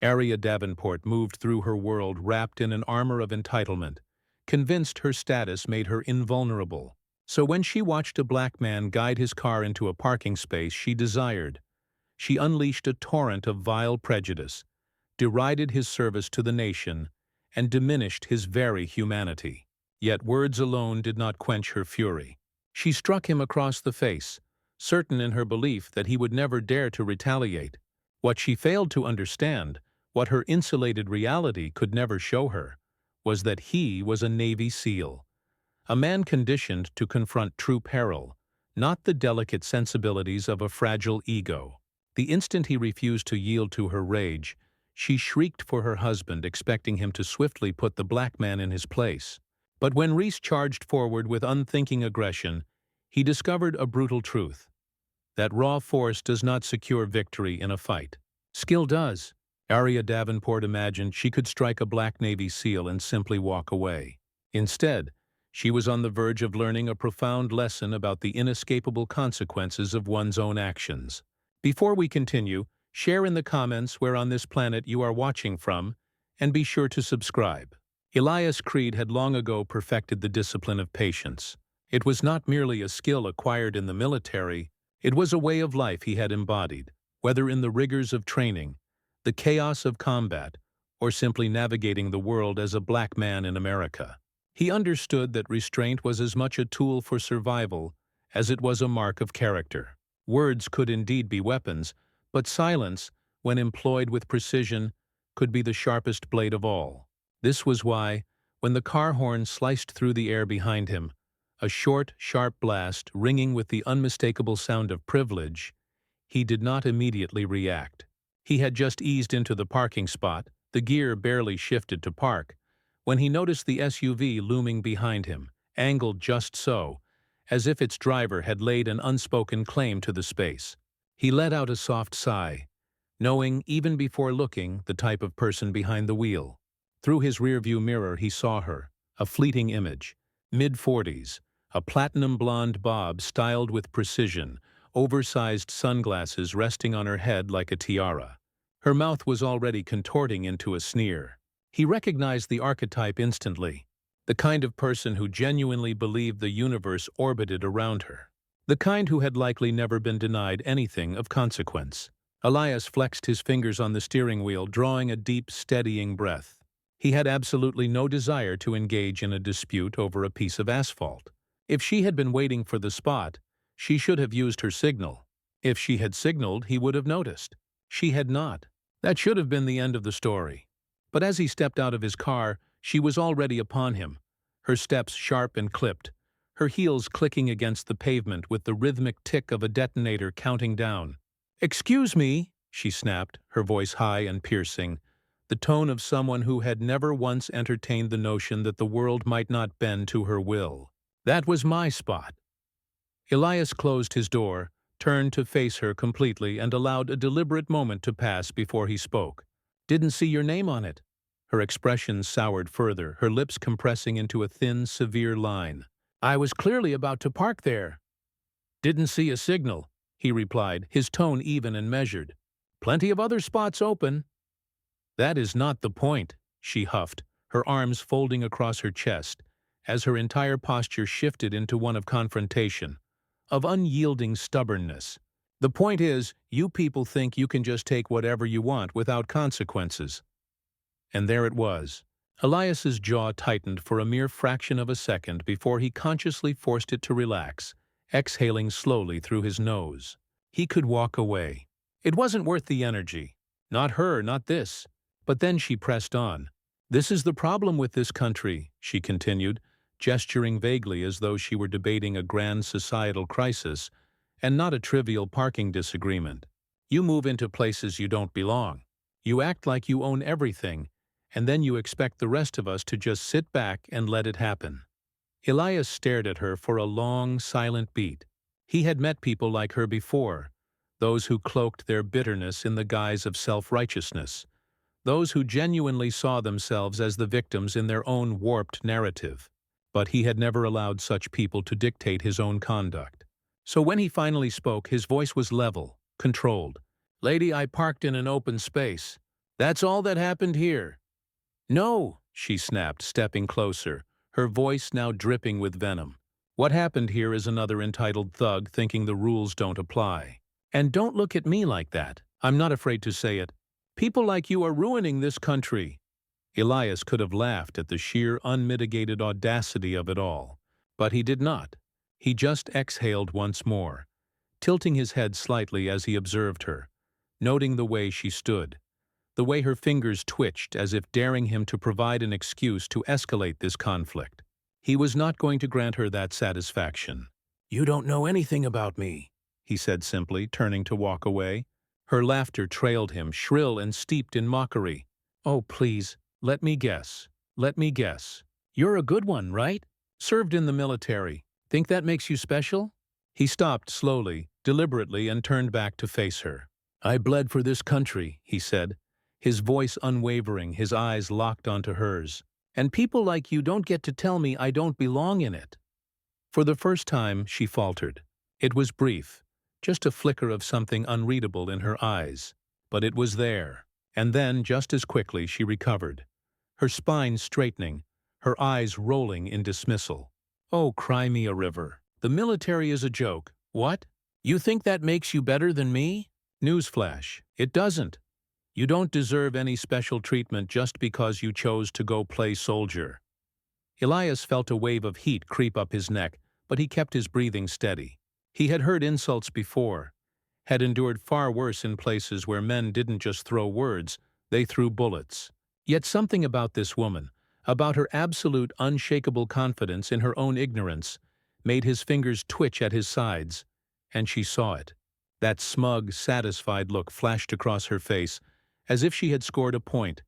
Aria Davenport moved through her world wrapped in an armor of entitlement, convinced her status made her invulnerable. So when she watched a black man guide his car into a parking space she desired, she unleashed a torrent of vile prejudice, derided his service to the nation, and diminished his very humanity. Yet words alone did not quench her fury. She struck him across the face, certain in her belief that he would never dare to retaliate. What she failed to understand, what her insulated reality could never show her, was that he was a Navy SEAL, a man conditioned to confront true peril, not the delicate sensibilities of a fragile ego. The instant he refused to yield to her rage, she shrieked for her husband, expecting him to swiftly put the black man in his place. But when Rhys charged forward with unthinking aggression, he discovered a brutal truth: that raw force does not secure victory in a fight. Skill does. Aria Davenport imagined she could strike a black Navy SEAL and simply walk away. Instead, she was on the verge of learning a profound lesson about the inescapable consequences of one's own actions. Before we continue, share in the comments where on this planet you are watching from, and be sure to subscribe. Elias Creed had long ago perfected the discipline of patience. It was not merely a skill acquired in the military, it was a way of life he had embodied, whether in the rigors of training, the chaos of combat, or simply navigating the world as a black man in America. He understood that restraint was as much a tool for survival as it was a mark of character. Words could indeed be weapons, but silence, when employed with precision, could be the sharpest blade of all. This was why, when the car horn sliced through the air behind him, a short, sharp blast ringing with the unmistakable sound of privilege, he did not immediately react. He had just eased into the parking spot, the gear barely shifted to park, when he noticed the SUV looming behind him, angled just so, as if its driver had laid an unspoken claim to the space. He let out a soft sigh, knowing, even before looking, the type of person behind the wheel. Through his rearview mirror he saw her, a fleeting image, mid-40s, a platinum blonde bob styled with precision, oversized sunglasses resting on her head like a tiara. Her mouth was already contorting into a sneer. He recognized the archetype instantly, the kind of person who genuinely believed the universe orbited around her, the kind who had likely never been denied anything of consequence. Elias flexed his fingers on the steering wheel, drawing a deep, steadying breath. He had absolutely no desire to engage in a dispute over a piece of asphalt. If she had been waiting for the spot, she should have used her signal. If she had signaled, he would have noticed. She had not. That should have been the end of the story. But as he stepped out of his car, she was already upon him, her steps sharp and clipped, her heels clicking against the pavement with the rhythmic tick of a detonator counting down. "Excuse me," she snapped, her voice high and piercing, the tone of someone who had never once entertained the notion that the world might not bend to her will. "That was my spot." Elias closed his door, turned to face her completely, and allowed a deliberate moment to pass before he spoke. "Didn't see your name on it." Her expression soured further, her lips compressing into a thin, severe line. "I was clearly about to park there." "Didn't see a signal," he replied, his tone even and measured. "Plenty of other spots open." "That is not the point," she huffed, her arms folding across her chest, as her entire posture shifted into one of confrontation, of unyielding stubbornness. "The point is, you people think you can just take whatever you want without consequences." And there it was. Elias's jaw tightened for a mere fraction of a second before he consciously forced it to relax, exhaling slowly through his nose. He could walk away. It wasn't worth the energy. Not her, not this. But then she pressed on. "This is the problem with this country," she continued, gesturing vaguely as though she were debating a grand societal crisis and not a trivial parking disagreement. "You move into places you don't belong. You act like you own everything, and then you expect the rest of us to just sit back and let it happen." Elias stared at her for a long, silent beat. He had met people like her before, those who cloaked their bitterness in the guise of self-righteousness, those who genuinely saw themselves as the victims in their own warped narrative. But he had never allowed such people to dictate his own conduct. So when he finally spoke, his voice was level, controlled. "Lady, I parked in an open space. That's all that happened here. No, she snapped, stepping closer, her voice now dripping with venom. What happened here is another entitled thug thinking the rules don't apply. And don't look at me like that. I'm not afraid to say it. People like you are ruining this country. Elias could have laughed at the sheer unmitigated audacity of it all. But he did not. He just exhaled once more, tilting his head slightly as he observed her, noting the way she stood, the way her fingers twitched as if daring him to provide an excuse to escalate this conflict. He was not going to grant her that satisfaction. "You don't know anything about me," he said simply, turning to walk away. Her laughter trailed him, shrill and steeped in mockery. "Oh, please, let me guess. Let me guess. You're a good one, right? Served in the military. Think that makes you special?" He stopped slowly, deliberately, and turned back to face her. "I bled for this country," he said, his voice unwavering, his eyes locked onto hers. "And people like you don't get to tell me I don't belong in it." For the first time, she faltered. It was brief, just a flicker of something unreadable in her eyes. But it was there. And then, just as quickly, she recovered, her spine straightening, her eyes rolling in dismissal. "Oh, cry me a river. The military is a joke. What? You think that makes you better than me? Newsflash, it doesn't. You don't deserve any special treatment just because you chose to go play soldier." Elias felt a wave of heat creep up his neck, but he kept his breathing steady. He had heard insults before, had endured far worse in places where men didn't just throw words, they threw bullets. Yet something about this woman, about her absolute, unshakable confidence in her own ignorance, made his fingers twitch at his sides, and she saw it. That smug, satisfied look flashed across her face, as if she had scored a point,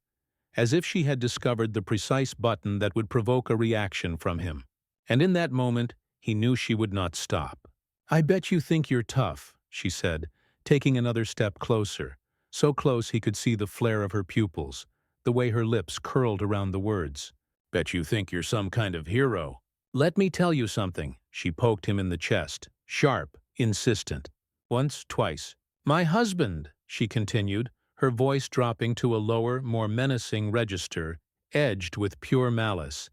as if she had discovered the precise button that would provoke a reaction from him. And in that moment, he knew she would not stop. "I bet you think you're tough," she said, taking another step closer, so close he could see the flare of her pupils, the way her lips curled around the words. "Bet you think you're some kind of hero." "Let me tell you something," she poked him in the chest, sharp, insistent. Once, twice. "My husband," she continued, her voice dropping to a lower, more menacing register, edged with pure malice,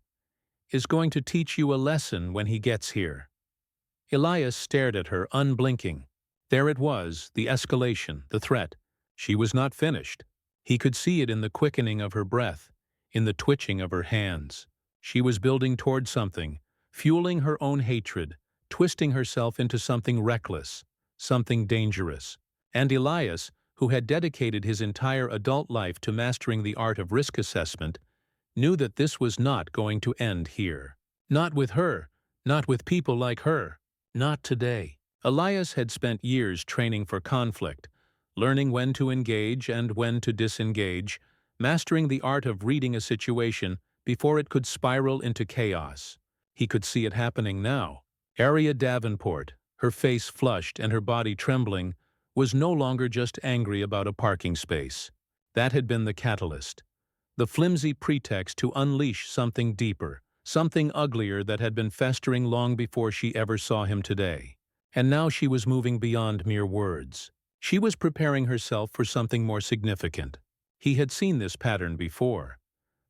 "is going to teach you a lesson when he gets here." Elias stared at her, unblinking. There it was, the escalation, the threat. She was not finished. He could see it in the quickening of her breath, in the twitching of her hands. She was building toward something, fueling her own hatred, twisting herself into something reckless, something dangerous. And Elias, who had dedicated his entire adult life to mastering the art of risk assessment, knew that this was not going to end here. Not with her, not with people like her. Not today. Elias had spent years training for conflict, learning when to engage and when to disengage, mastering the art of reading a situation before it could spiral into chaos. He could see it happening now. Aria Davenport, her face flushed and her body trembling, was no longer just angry about a parking space. That had been the catalyst, the flimsy pretext to unleash something deeper, something uglier that had been festering long before she ever saw him today. And now she was moving beyond mere words. She was preparing herself for something more significant. He had seen this pattern before.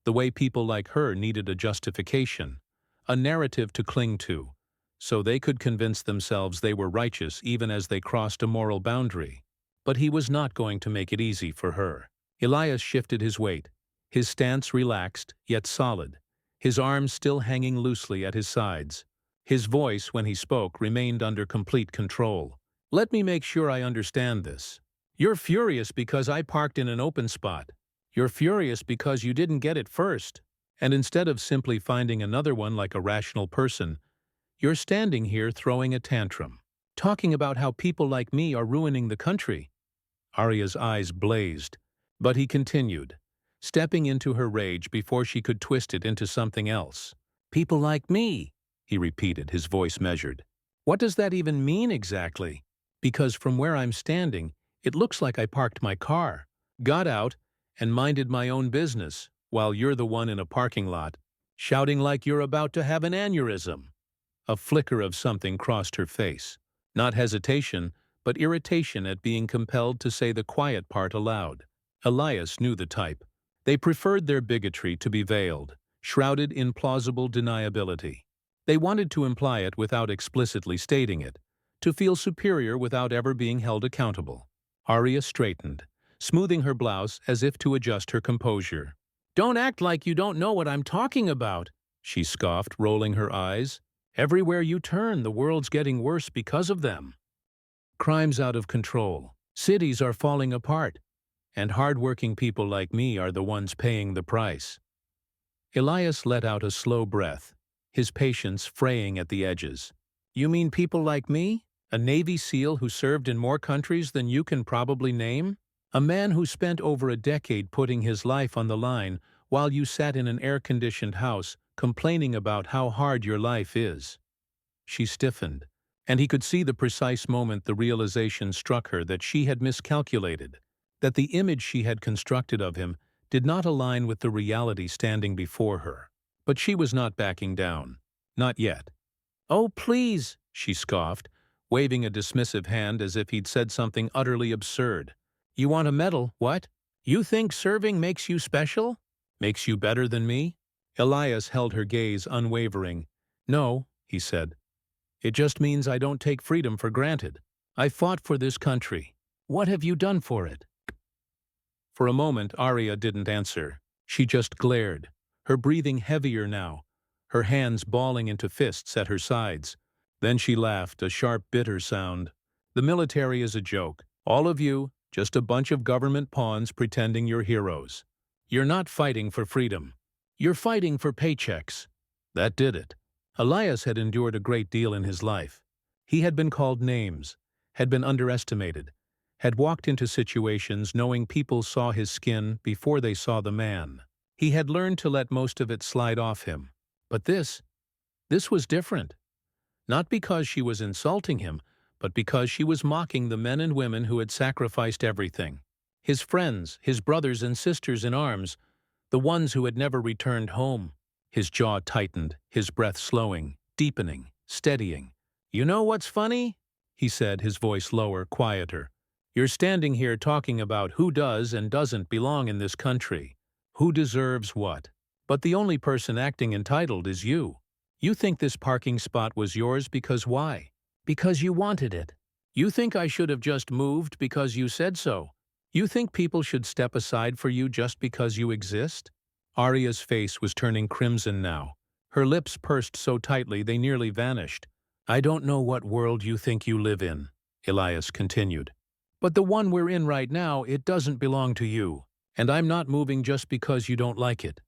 The way people like her needed a justification, a narrative to cling to, so they could convince themselves they were righteous even as they crossed a moral boundary. But he was not going to make it easy for her. Elias shifted his weight, his stance relaxed, yet solid, his arms still hanging loosely at his sides. His voice, when he spoke, remained under complete control. "Let me make sure I understand this. You're furious because I parked in an open spot. You're furious because you didn't get it first. And instead of simply finding another one like a rational person, you're standing here throwing a tantrum, talking about how people like me are ruining the country." Aria's eyes blazed, but he continued, stepping into her rage before she could twist it into something else. "People like me," he repeated, his voice measured. "What does that even mean exactly? Because from where I'm standing, it looks like I parked my car, got out, and minded my own business, while you're the one in a parking lot, shouting like you're about to have an aneurysm." A flicker of something crossed her face. Not hesitation, but irritation at being compelled to say the quiet part aloud. Elias knew the type. They preferred their bigotry to be veiled, shrouded in plausible deniability. They wanted to imply it without explicitly stating it, to feel superior without ever being held accountable. Aria straightened, smoothing her blouse as if to adjust her composure. "Don't act like you don't know what I'm talking about," she scoffed, rolling her eyes. "Everywhere you turn, the world's getting worse because of them. Crime's out of control. Cities are falling apart. And hard-working people like me are the ones paying the price." Elias let out a slow breath, his patience fraying at the edges. "You mean people like me? A Navy SEAL who served in more countries than you can probably name? A man who spent over a decade putting his life on the line while you sat in an air-conditioned house complaining about how hard your life is?" She stiffened, and he could see the precise moment the realization struck her that she had miscalculated, that the image she had constructed of him did not align with the reality standing before her. But she was not backing down. Not yet. "Oh, please," she scoffed, waving a dismissive hand as if he'd said something utterly absurd. "You want a medal, what? You think serving makes you special? Makes you better than me?" Elias held her gaze unwavering. "No," he said. "It just means I don't take freedom for granted. I fought for this country. What have you done for it?" For a moment, Aria didn't answer. She just glared, her breathing heavier now, her hands balling into fists at her sides. Then she laughed, a sharp, bitter sound. "The military is a joke. All of you, just a bunch of government pawns pretending you're heroes. You're not fighting for freedom. You're fighting for paychecks." That did it. Elias had endured a great deal in his life. He had been called names, had been underestimated, had walked into situations knowing people saw his skin before they saw the man. He had learned to let most of it slide off him. But this was different. Not because she was insulting him, but because she was mocking the men and women who had sacrificed everything. His friends, his brothers and sisters in arms, the ones who had never returned home. His jaw tightened, his breath slowing, deepening, steadying. "You know what's funny?" he said, his voice lower, quieter. "You're standing here talking about who does and doesn't belong in this country, who deserves what. But the only person acting entitled is you. You think this parking spot was yours because why? Because you wanted it. You think I should have just moved because you said so. You think people should step aside for you just because you exist?" Aria's face was turning crimson now. Her lips pursed so tightly they nearly vanished. "I don't know what world you think you live in," Elias continued. "But the one we're in right now, it doesn't belong to you. And I'm not moving just because you don't like it."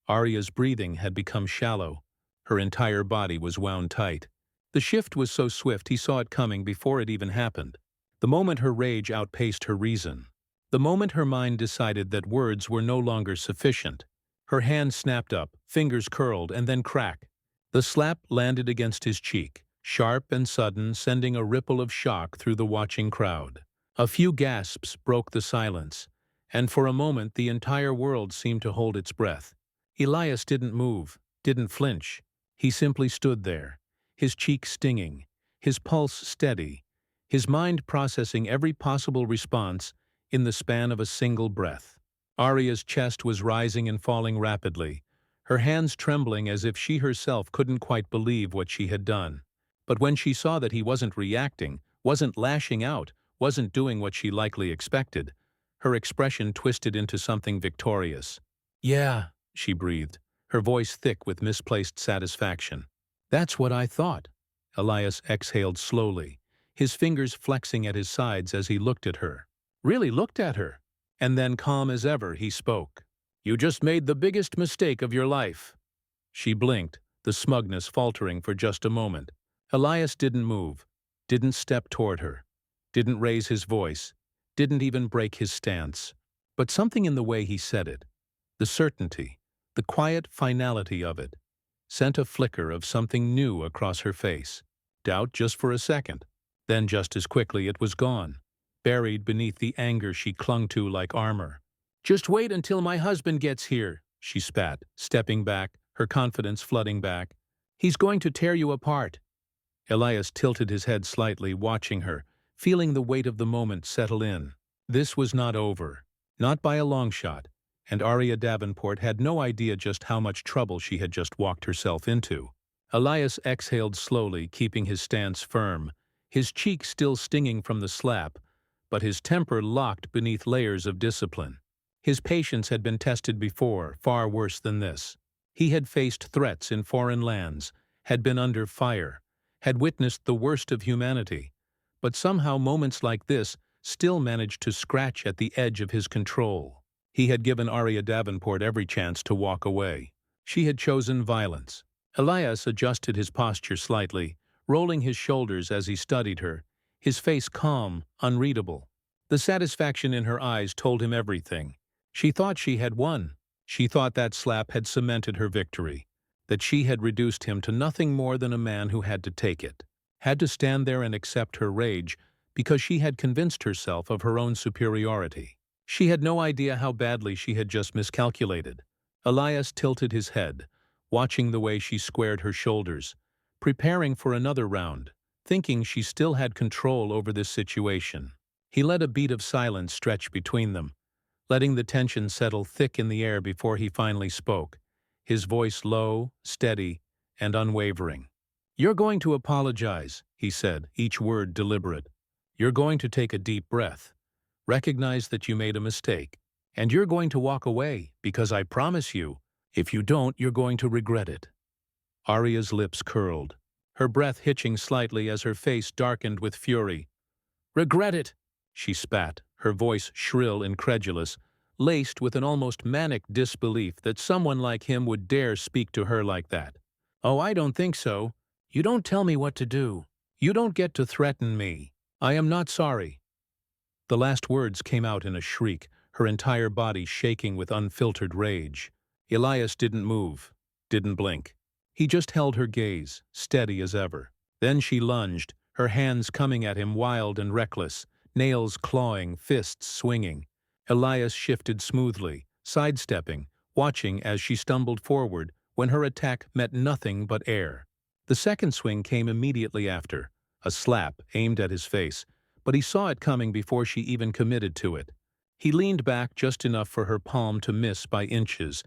Aria's breathing had become shallow. Her entire body was wound tight. The shift was so swift he saw it coming before it even happened. The moment her rage outpaced her reason. The moment her mind decided that words were no longer sufficient. Her hand snapped up, fingers curled, and then crack. The slap landed against his cheek, sharp and sudden, sending a ripple of shock through the watching crowd. A few gasps broke the silence, and for a moment the entire world seemed to hold its breath. Elias didn't move, didn't flinch. He simply stood there, his cheek stinging, his pulse steady, his mind processing every possible response in the span of a single breath. Aria's chest was rising and falling rapidly, her hands trembling as if she herself couldn't quite believe what she had done. But when she saw that he wasn't reacting, wasn't lashing out, wasn't doing what she likely expected, her expression twisted into something victorious. "Yeah," she breathed, her voice thick with misplaced satisfaction. "That's what I thought." Elias exhaled slowly, his fingers flexing at his sides as he looked at her. Really looked at her. And then, calm as ever, he spoke. "You just made the biggest mistake of your life." She blinked, the smugness faltering for just a moment. Elias didn't move, didn't step toward her, didn't raise his voice, didn't even break his stance. But something in the way he said it, the certainty, the quiet finality of it, sent a flicker of something new across her face. Doubt just for a second. Then just as quickly it was gone, buried beneath the anger she clung to like armor. "Just wait until my husband gets here," she spat, stepping back, her confidence flooding back. "He's going to tear you apart." Elias tilted his head slightly, watching her, feeling the weight of the moment settle in. This was not over. Not by a long shot, and Aria Davenport had no idea just how much trouble she had just walked herself into. Elias exhaled slowly, keeping his stance firm, his cheek still stinging from the slap, but his temper locked beneath layers of discipline. His patience had been tested before, far worse than this. He had faced threats in foreign lands, had been under fire, had witnessed the worst of humanity, but somehow moments like this still managed to scratch at the edge of his control. He had given Aria Davenport every chance to walk away. She had chosen violence. Elias adjusted his posture slightly, rolling his shoulders as he studied her, his face calm, unreadable. The satisfaction in her eyes told him everything. She thought she had won. She thought that slap had cemented her victory, that she had reduced him to nothing more than a man who had to take it, had to stand there and accept her rage because she had convinced herself of her own superiority. She had no idea how badly she had just miscalculated. Elias tilted his head, watching the way she squared her shoulders, preparing for another round, thinking she still had control over this situation. He let a beat of silence stretch between them, letting the tension settle thick in the air before he finally spoke, his voice low, steady, and unwavering. "You're going to apologize," he said, each word deliberate. "You're going to take a deep breath, recognize that you made a mistake, and you're going to walk away, because I promise you, if you don't, you're going to regret it." Aria's lips curled, her breath hitching slightly as her face darkened with fury. "Regret it!" she spat, her voice shrill, incredulous, laced with an almost manic disbelief that someone like him would dare speak to her like that. "Oh, I don't think so. You don't tell me what to do. You don't get to threaten me. I am not sorry." The last words came out in a shriek, her entire body shaking with unfiltered rage. Elias didn't move, didn't blink. He just held her gaze, steady as ever. Then she lunged, her hands coming at him wild and reckless, nails clawing, fists swinging. Elias shifted smoothly, sidestepping, watching as she stumbled forward when her attack met nothing but air. The second swing came immediately after, a slap aimed at his face, but he saw it coming before she even committed to it. He leaned back just enough for her palm to miss by inches,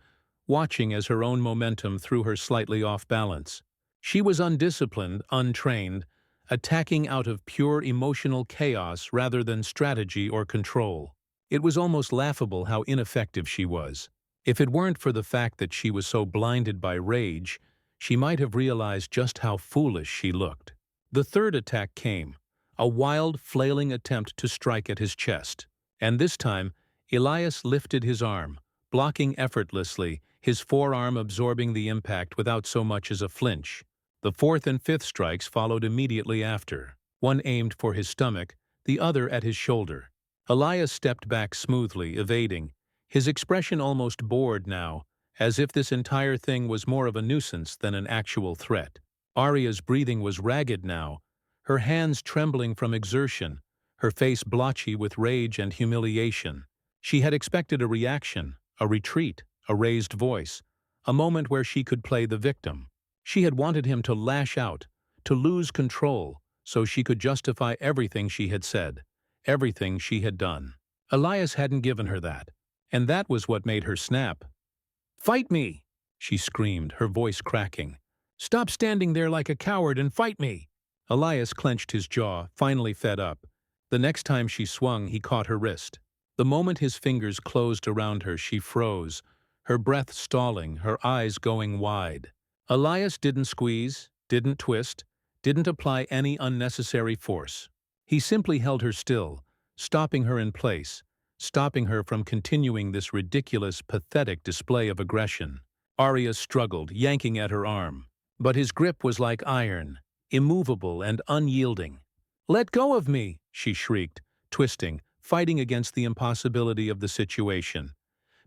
watching as her own momentum threw her slightly off balance. She was undisciplined, untrained, attacking out of pure emotional chaos rather than strategy or control. It was almost laughable how ineffective she was. If it weren't for the fact that she was so blinded by rage, she might have realized just how foolish she looked. The third attack came, a wild, flailing attempt to strike at his chest. And this time, Elias lifted his arm, blocking effortlessly, his forearm absorbing the impact without so much as a flinch. The fourth and fifth strikes followed immediately after, one aimed for his stomach, the other at his shoulder. Elias stepped back smoothly, evading, his expression almost bored now, as if this entire thing was more of a nuisance than an actual threat. Aria's breathing was ragged now, her hands trembling from exertion, her face blotchy with rage and humiliation. She had expected a reaction, a retreat, a raised voice, a moment where she could play the victim. She had wanted him to lash out, to lose control, so she could justify everything she had said, everything she had done. Elias hadn't given her that, and that was what made her snap. "Fight me!" she screamed, her voice cracking. "Stop standing there like a coward and fight me!" Elias clenched his jaw, finally fed up. The next time she swung, he caught her wrist. The moment his fingers closed around her, she froze, her breath stalling, her eyes going wide. Elias didn't squeeze, didn't twist, didn't apply any unnecessary force. He simply held her still, stopping her in place, stopping her from continuing this ridiculous, pathetic display of aggression. Aria struggled, yanking at her arm, but his grip was like iron, immovable and unyielding. "Let go of me!" she shrieked, twisting, fighting against the impossibility of the situation.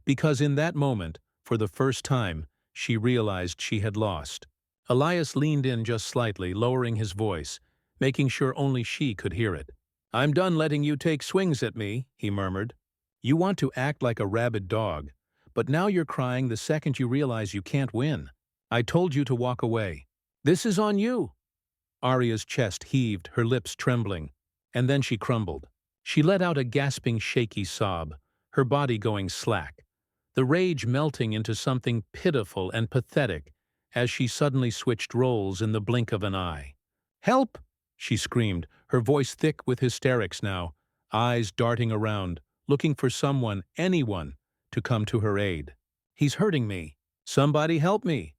Because in that moment, for the first time, she realized she had lost. Elias leaned in just slightly, lowering his voice, making sure only she could hear it. "I'm done letting you take swings at me," he murmured. "You want to act like a rabid dog, but now you're crying the second you realize you can't win. I told you to walk away. This is on you." Aria's chest heaved, her lips trembling, and then she crumbled. She let out a gasping, shaky sob, her body going slack, the rage melting into something pitiful and pathetic as she suddenly switched roles in the blink of an eye. "Help!" she screamed, her voice thick with hysterics now, eyes darting around, looking for someone, anyone, to come to her aid. "He's hurting me. Somebody help me!"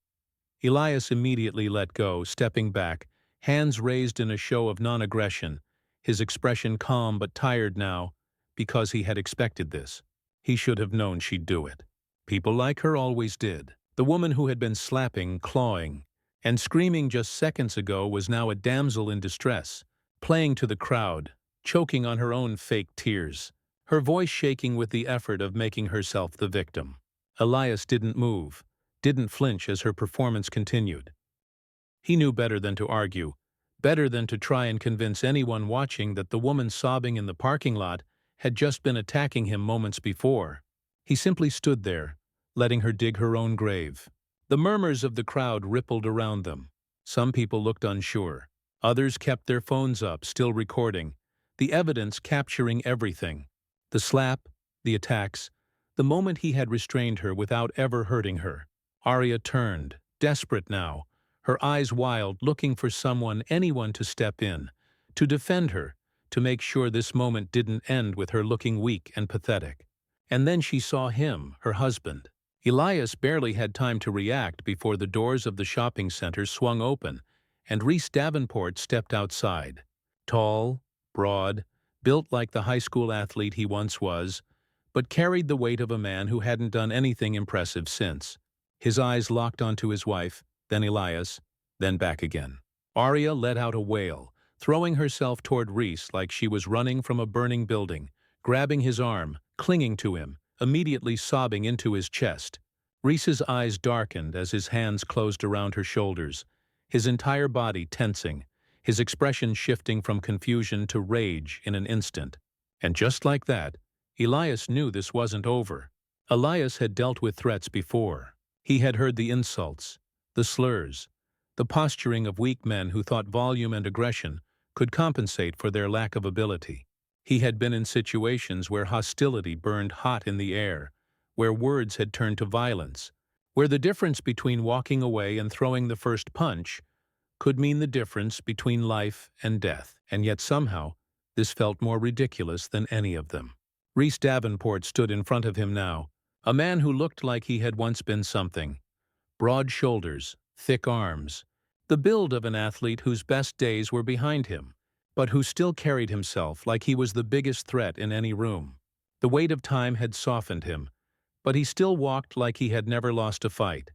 Elias immediately let go, stepping back, hands raised in a show of non-aggression, his expression calm but tired now, because he had expected this. He should have known she'd do it. People like her always did. The woman who had been slapping, clawing, and screaming just seconds ago was now a damsel in distress, playing to the crowd, choking on her own fake tears, her voice shaking with the effort of making herself the victim. Elias didn't move, didn't flinch as her performance continued. He knew better than to argue, better than to try and convince anyone watching that the woman sobbing in the parking lot had just been attacking him moments before. He simply stood there, letting her dig her own grave. The murmurs of the crowd rippled around them. Some people looked unsure. Others kept their phones up, still recording, the evidence capturing everything. The slap, the attacks, the moment he had restrained her without ever hurting her. Aria turned, desperate now, her eyes wild, looking for someone, anyone to step in, to defend her, to make sure this moment didn't end with her looking weak and pathetic. And then she saw him, her husband. Elias barely had time to react before the doors of the shopping center swung open, and Rhys Davenport stepped outside. Tall, broad, built like the high school athlete he once was, but carried the weight of a man who hadn't done anything impressive since. His eyes locked onto his wife, then Elias, then back again. Aria let out a wail, throwing herself toward Rhys like she was running from a burning building, grabbing his arm, clinging to him, immediately sobbing into his chest. Rhys's eyes darkened as his hands closed around her shoulders, his entire body tensing, his expression shifting from confusion to rage in an instant. And just like that, Elias knew this wasn't over. Elias had dealt with threats before. He had heard the insults, the slurs, the posturing of weak men who thought volume and aggression could compensate for their lack of ability. He had been in situations where hostility burned hot in the air, where words had turned to violence, where the difference between walking away and throwing the first punch could mean the difference between life and death, and yet somehow this felt more ridiculous than any of them. Rhys Davenport stood in front of him now, a man who looked like he had once been something. Broad shoulders, thick arms, the build of an athlete whose best days were behind him, but who still carried himself like he was the biggest threat in any room. The weight of time had softened him, but he still walked like he had never lost a fight,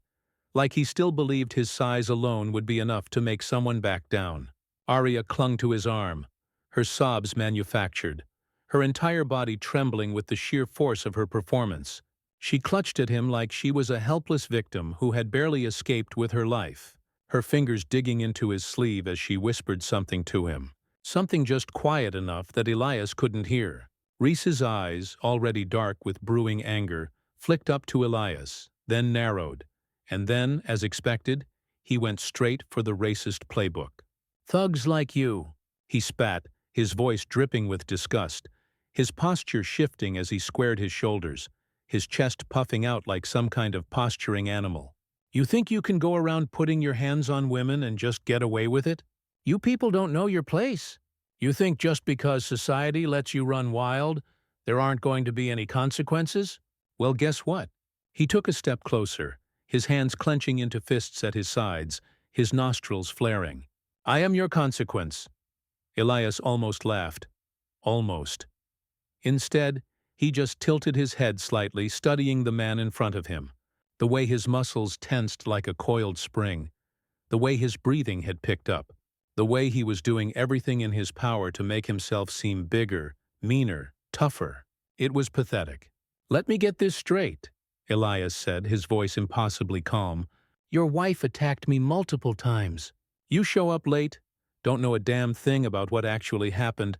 like he still believed his size alone would be enough to make someone back down. Aria clung to his arm, her sobs manufactured, her entire body trembling with the sheer force of her performance. She clutched at him like she was a helpless victim who had barely escaped with her life, her fingers digging into his sleeve as she whispered something to him. Something just quiet enough that Elias couldn't hear. Rhys's eyes, already dark with brewing anger, flicked up to Elias, then narrowed, and then, as expected, he went straight for the racist playbook. "Thugs like you," he spat, his voice dripping with disgust, his posture shifting as he squared his shoulders, his chest puffing out like some kind of posturing animal. "You think you can go around putting your hands on women and just get away with it? You people don't know your place. You think just because society lets you run wild, there aren't going to be any consequences? Well, guess what?" He took a step closer, his hands clenching into fists at his sides, his nostrils flaring. "I am your consequence." Elias almost laughed. Almost. Instead, he just tilted his head slightly, studying the man in front of him, the way his muscles tensed like a coiled spring, the way his breathing had picked up, the way he was doing everything in his power to make himself seem bigger, meaner, tougher. It was pathetic. "Let me get this straight," Elias said, his voice impossibly calm. "Your wife attacked me multiple times. You show up late, don't know a damn thing about what actually happened,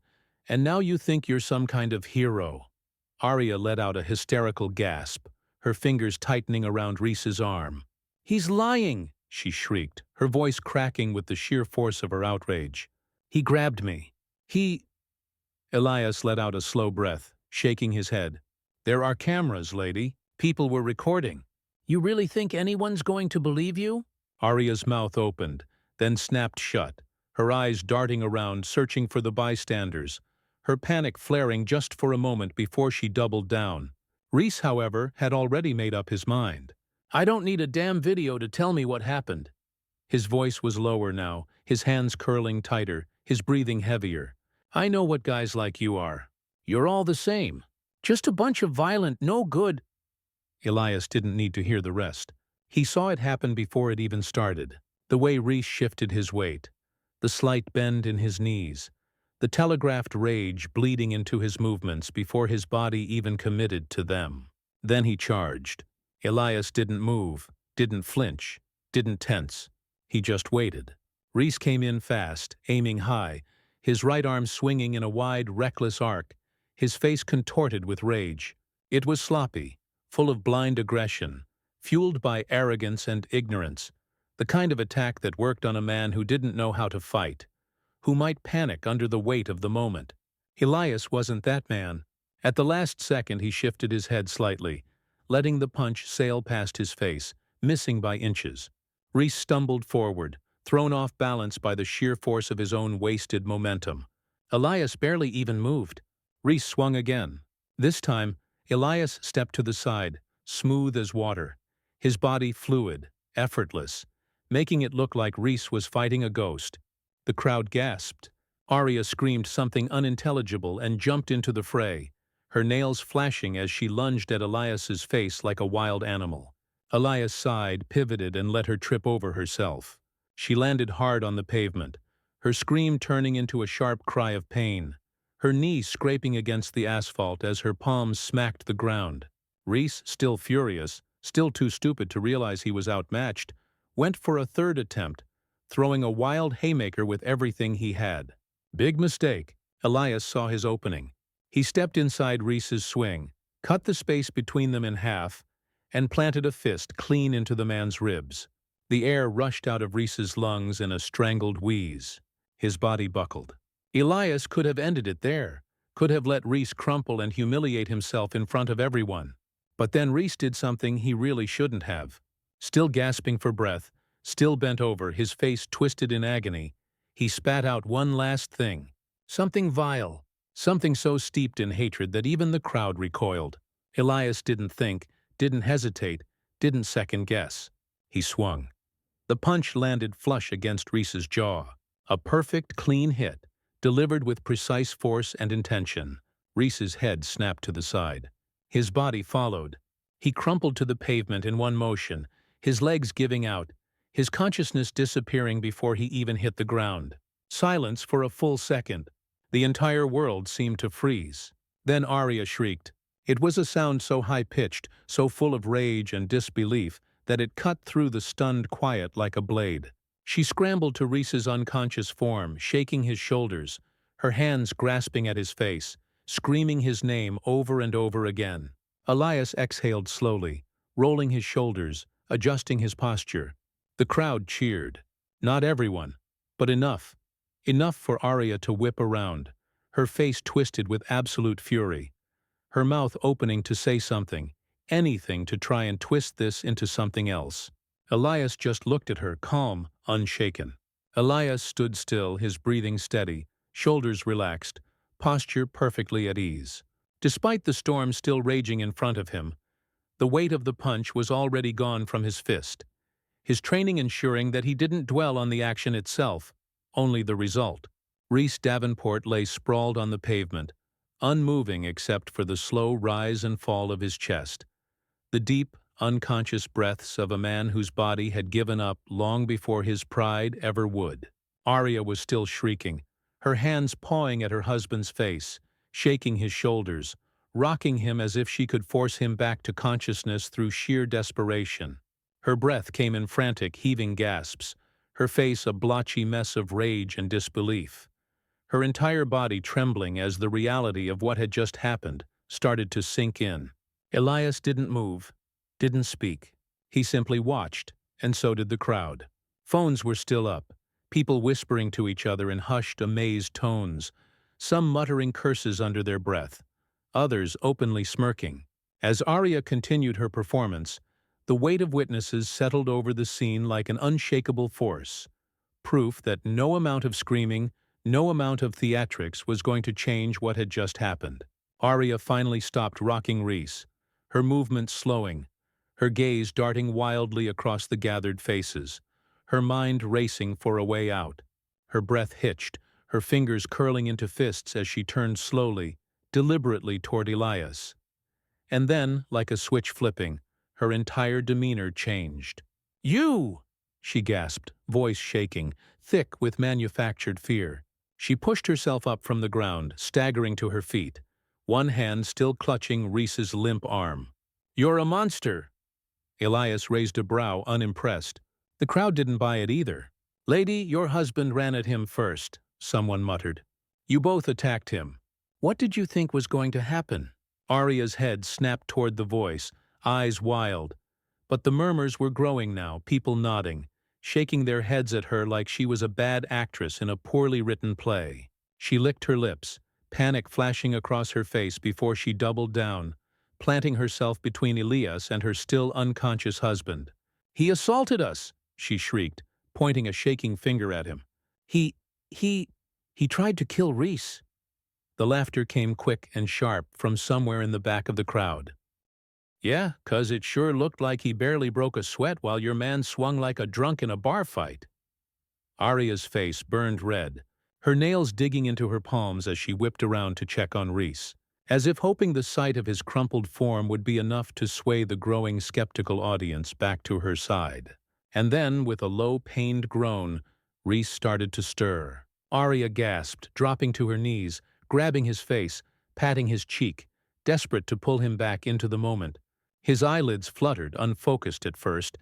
and now you think you're some kind of hero." Aria let out a hysterical gasp, her fingers tightening around Rhys's arm. "He's lying!" she shrieked, her voice cracking with the sheer force of her outrage. "He grabbed me. He—" Elias let out a slow breath, shaking his head. There are cameras, lady. People were recording. You really think anyone's going to believe you? Aria's mouth opened, then snapped shut, her eyes darting around, searching for the bystanders, her panic flaring just for a moment before she doubled down. Rhys, however, had already made up his mind. I don't need a damn video to tell me what happened. His voice was lower now, his hands curling tighter, his breathing heavier. I know what guys like you are. You're all the same. Just a bunch of violent, no good. Elias didn't need to hear the rest. He saw it happen before it even started. The way Rhys shifted his weight, the slight bend in his knees, the telegraphed rage bleeding into his movements before his body even committed to them. Then he charged. Elias didn't move, didn't flinch, didn't tense. He just waited. Rhys came in fast, aiming high, his right arm swinging in a wide, reckless arc, his face contorted with rage. It was sloppy, full of blind aggression, fueled by arrogance and ignorance, the kind of attack that worked on a man who didn't know how to fight, who might panic under the weight of the moment. Elias wasn't that man. At the last second he shifted his head slightly, letting the punch sail past his face, missing by inches. Rhys stumbled forward, thrown off balance by the sheer force of his own wasted momentum. Elias barely even moved. Rhys swung again. This time, Elias stepped to the side, smooth as water, his body fluid, effortless, making it look like Rhys was fighting a ghost. The crowd gasped. Aria screamed something unintelligible and jumped into the fray, her nails flashing as she lunged at Elias's face like a wild animal. Elias sighed, pivoted, and let her trip over herself. She landed hard on the pavement, her scream turning into a sharp cry of pain, her knee scraping against the asphalt as her palms smacked the ground. Rhys, still furious, still too stupid to realize he was outmatched, went for a third attempt, throwing a wild haymaker with everything he had. Big mistake. Elias saw his opening. He stepped inside Rhys's swing, cut the space between them in half, and planted a fist clean into the man's ribs. The air rushed out of Rhys's lungs in a strangled wheeze. His body buckled. Elias could have ended it there, could have let Rhys crumple and humiliate himself in front of everyone. But then Rhys did something he really shouldn't have. Still gasping for breath, still bent over, his face twisted in agony, he spat out one last thing. Something vile, something so steeped in hatred that even the crowd recoiled. Elias didn't think, didn't hesitate, didn't second-guess. He swung. The punch landed flush against Rhys's jaw. A perfect, clean hit, delivered with precise force and intention. Rhys's head snapped to the side. His body followed. He crumpled to the pavement in one motion, his legs giving out, his consciousness disappearing before he even hit the ground. Silence for a full second. The entire world seemed to freeze. Then Aria shrieked. It was a sound so high-pitched, so full of rage and disbelief, that it cut through the stunned quiet like a blade. She scrambled to Rhys's unconscious form, shaking his shoulders, her hands grasping at his face, screaming his name over and over again. Elias exhaled slowly, rolling his shoulders, adjusting his posture. The crowd cheered. Not everyone, but enough. Enough for Aria to whip around, her face twisted with absolute fury, her mouth opening to say something, anything to try and twist this into something else. Elias just looked at her, calm, unshaken. Elias stood still, his breathing steady, shoulders relaxed, posture perfectly at ease. Despite the storm still raging in front of him, the weight of the punch was already gone from his fist, his training ensuring that he didn't dwell on the action itself, only the result. Rhys Davenport lay sprawled on the pavement, unmoving except for the slow rise and fall of his chest, the deep, unconscious breaths of a man whose body had given up long before his pride ever would. Aria was still shrieking, her hands pawing at her husband's face, shaking his shoulders, rocking him as if she could force him back to consciousness through sheer desperation. Her breath came in frantic, heaving gasps, her face a blotchy mess of rage and disbelief, her entire body trembling as the reality of what had just happened started to sink in. Elias didn't move, didn't speak. He simply watched, and so did the crowd. Phones were still up, people whispering to each other in hushed, amazed tones, some muttering curses under their breath, others openly smirking. As Aria continued her performance, the weight of witnesses settled over the scene like an unshakable force, proof that no amount of screaming, no amount of theatrics was going to change what had just happened. Aria finally stopped rocking Rhys, her movements slowing, her gaze darting wildly across the gathered faces, her mind racing for a way out. Her breath hitched, her fingers curling into fists as she turned slowly, deliberately toward Elias. And then, like a switch flipping, her entire demeanor changed. "You!" she gasped, voice shaking, thick with manufactured fear. She pushed herself up from the ground, staggering to her feet, one hand still clutching Rhys's limp arm. "You're a monster!" Elias raised a brow, unimpressed. The crowd didn't buy it either. "Lady, your husband ran at him first," someone muttered. "You both attacked him. What did you think was going to happen?" Aria's head snapped toward the voice, eyes wild. But the murmurs were growing now, people nodding, shaking their heads at her like she was a bad actress in a poorly written play. She licked her lips, panic flashing across her face before she doubled down, planting herself between Elias and her still unconscious husband. "He assaulted us!" she shrieked, pointing a shaking finger at him. He tried to kill Rhys." The laughter came quick and sharp from somewhere in the back of the crowd. "Yeah, 'cause it sure looked like he barely broke a sweat while your man swung like a drunk in a bar fight." Aria's face burned red, her nails digging into her palms as she whipped around to check on Rhys, as if hoping the sight of his crumpled form would be enough to sway the growing skeptical audience back to her side. And then, with a low, pained groan, Rhys started to stir. Aria gasped, dropping to her knees, grabbing his face, patting his cheek, desperate to pull him back into the moment. His eyelids fluttered, unfocused at first,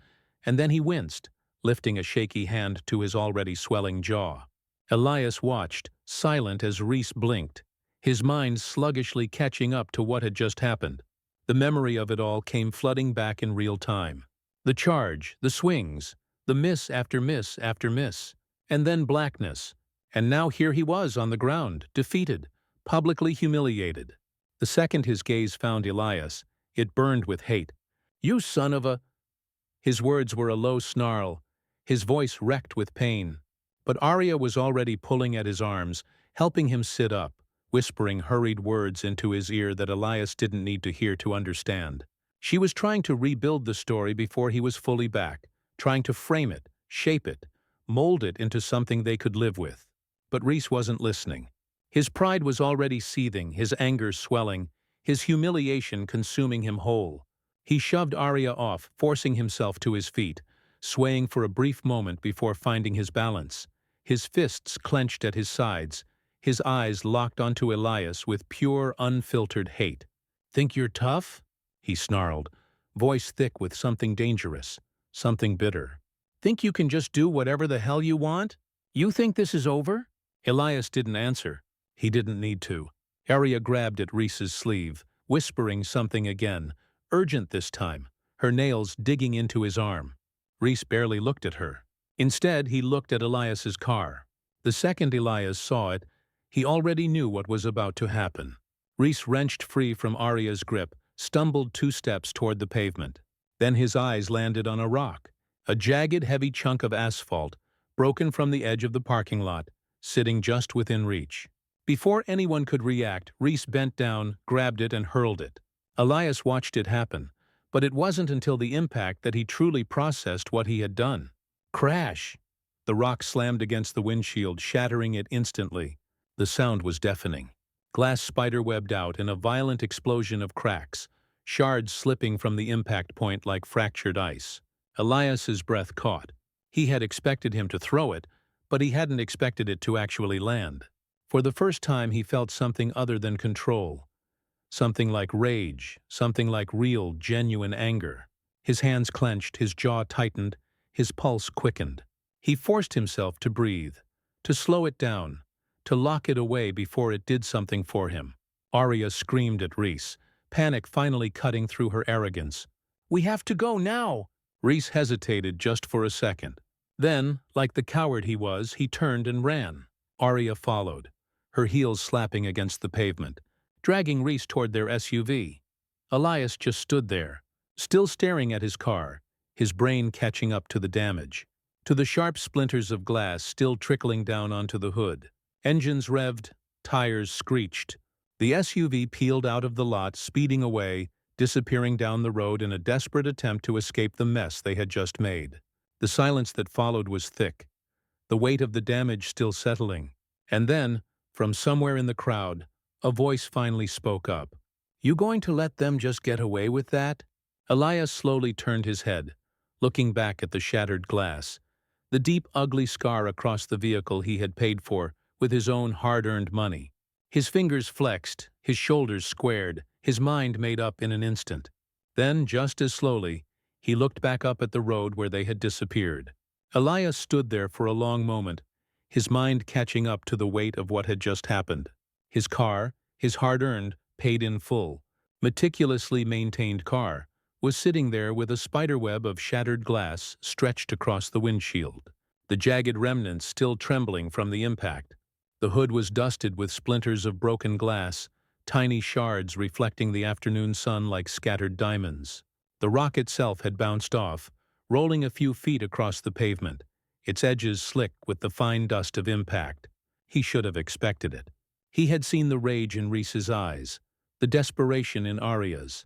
and then he winced, lifting a shaky hand to his already swelling jaw. Elias watched, silent as Rhys blinked, his mind sluggishly catching up to what had just happened. The memory of it all came flooding back in real time. The charge, the swings, the miss after miss after miss, and then blackness. And now here he was on the ground, defeated, publicly humiliated. The second his gaze found Elias, it burned with hate. "You son of a—" His words were a low snarl, his voice wrecked with pain. But Aria was already pulling at his arms, helping him sit up, whispering hurried words into his ear that Elias didn't need to hear to understand. She was trying to rebuild the story before he was fully back, trying to frame it, shape it, mold it into something they could live with. But Rhys wasn't listening. His pride was already seething, his anger swelling, his humiliation consuming him whole. He shoved Aria off, forcing himself to his feet, swaying for a brief moment before finding his balance, his fists clenched at his sides, his eyes locked onto Elias with pure, unfiltered hate. "Think you're tough?" he snarled, voice thick with something dangerous, something bitter. "Think you can just do whatever the hell you want? You think this is over?" Elias didn't answer. He didn't need to. Aria grabbed at Rhys's sleeve, whispering something again, urgent this time, her nails digging into his arm. Rhys barely looked at her. Instead, he looked at Elias's car. The second Elias saw it, he already knew what was about to happen. Rhys wrenched free from Aria's grip, stumbled 2 steps toward the pavement. Then his eyes landed on a rock, a jagged, heavy chunk of asphalt, broken from the edge of the parking lot, sitting just within reach. Before anyone could react, Rhys bent down, grabbed it, and hurled it. Elias watched it happen, but it wasn't until the impact that he truly processed what he had done. Crash! The rock slammed against the windshield, shattering it instantly. The sound was deafening. Glass spiderwebbed out in a violent explosion of cracks, shards slipping from the impact point like fractured ice. Elias's breath caught. He had expected him to throw it, but he hadn't expected it to actually land. For the first time he felt something other than control. Something like rage, something like real, genuine anger. His hands clenched, his jaw tightened, his pulse quickened. He forced himself to breathe, to slow it down, to lock it away before it did something for him. Aria screamed at Rhys, panic finally cutting through her arrogance. "We have to go now!" Rhys hesitated just for a second. Then, like the coward he was, he turned and ran. Aria followed, her heels slapping against the pavement, dragging Rhys toward their SUV. Elias just stood there, still staring at his car, his brain catching up to the damage, to the sharp splinters of glass still trickling down onto the hood. Engines revved, tires screeched. The SUV peeled out of the lot, speeding away, disappearing down the road in a desperate attempt to escape the mess they had just made. The silence that followed was thick, the weight of the damage still settling. And then, from somewhere in the crowd, a voice finally spoke up. "You going to let them just get away with that?" Elias slowly turned his head, looking back at the shattered glass, the deep, ugly scar across the vehicle he had paid for with his own hard-earned money. His fingers flexed, his shoulders squared, his mind made up in an instant. Then, just as slowly, he looked back up at the road where they had disappeared. Elias stood there for a long moment, his mind catching up to the weight of what had just happened. His car, his hard-earned, paid in full, meticulously maintained car, was sitting there with a spiderweb of shattered glass stretched across the windshield, the jagged remnants still trembling from the impact. The hood was dusted with splinters of broken glass, tiny shards reflecting the afternoon sun like scattered diamonds. The rock itself had bounced off, rolling a few feet across the pavement, its edges slick with the fine dust of impact. He should have expected it. He had seen the rage in Rhys's eyes, the desperation in Aria's.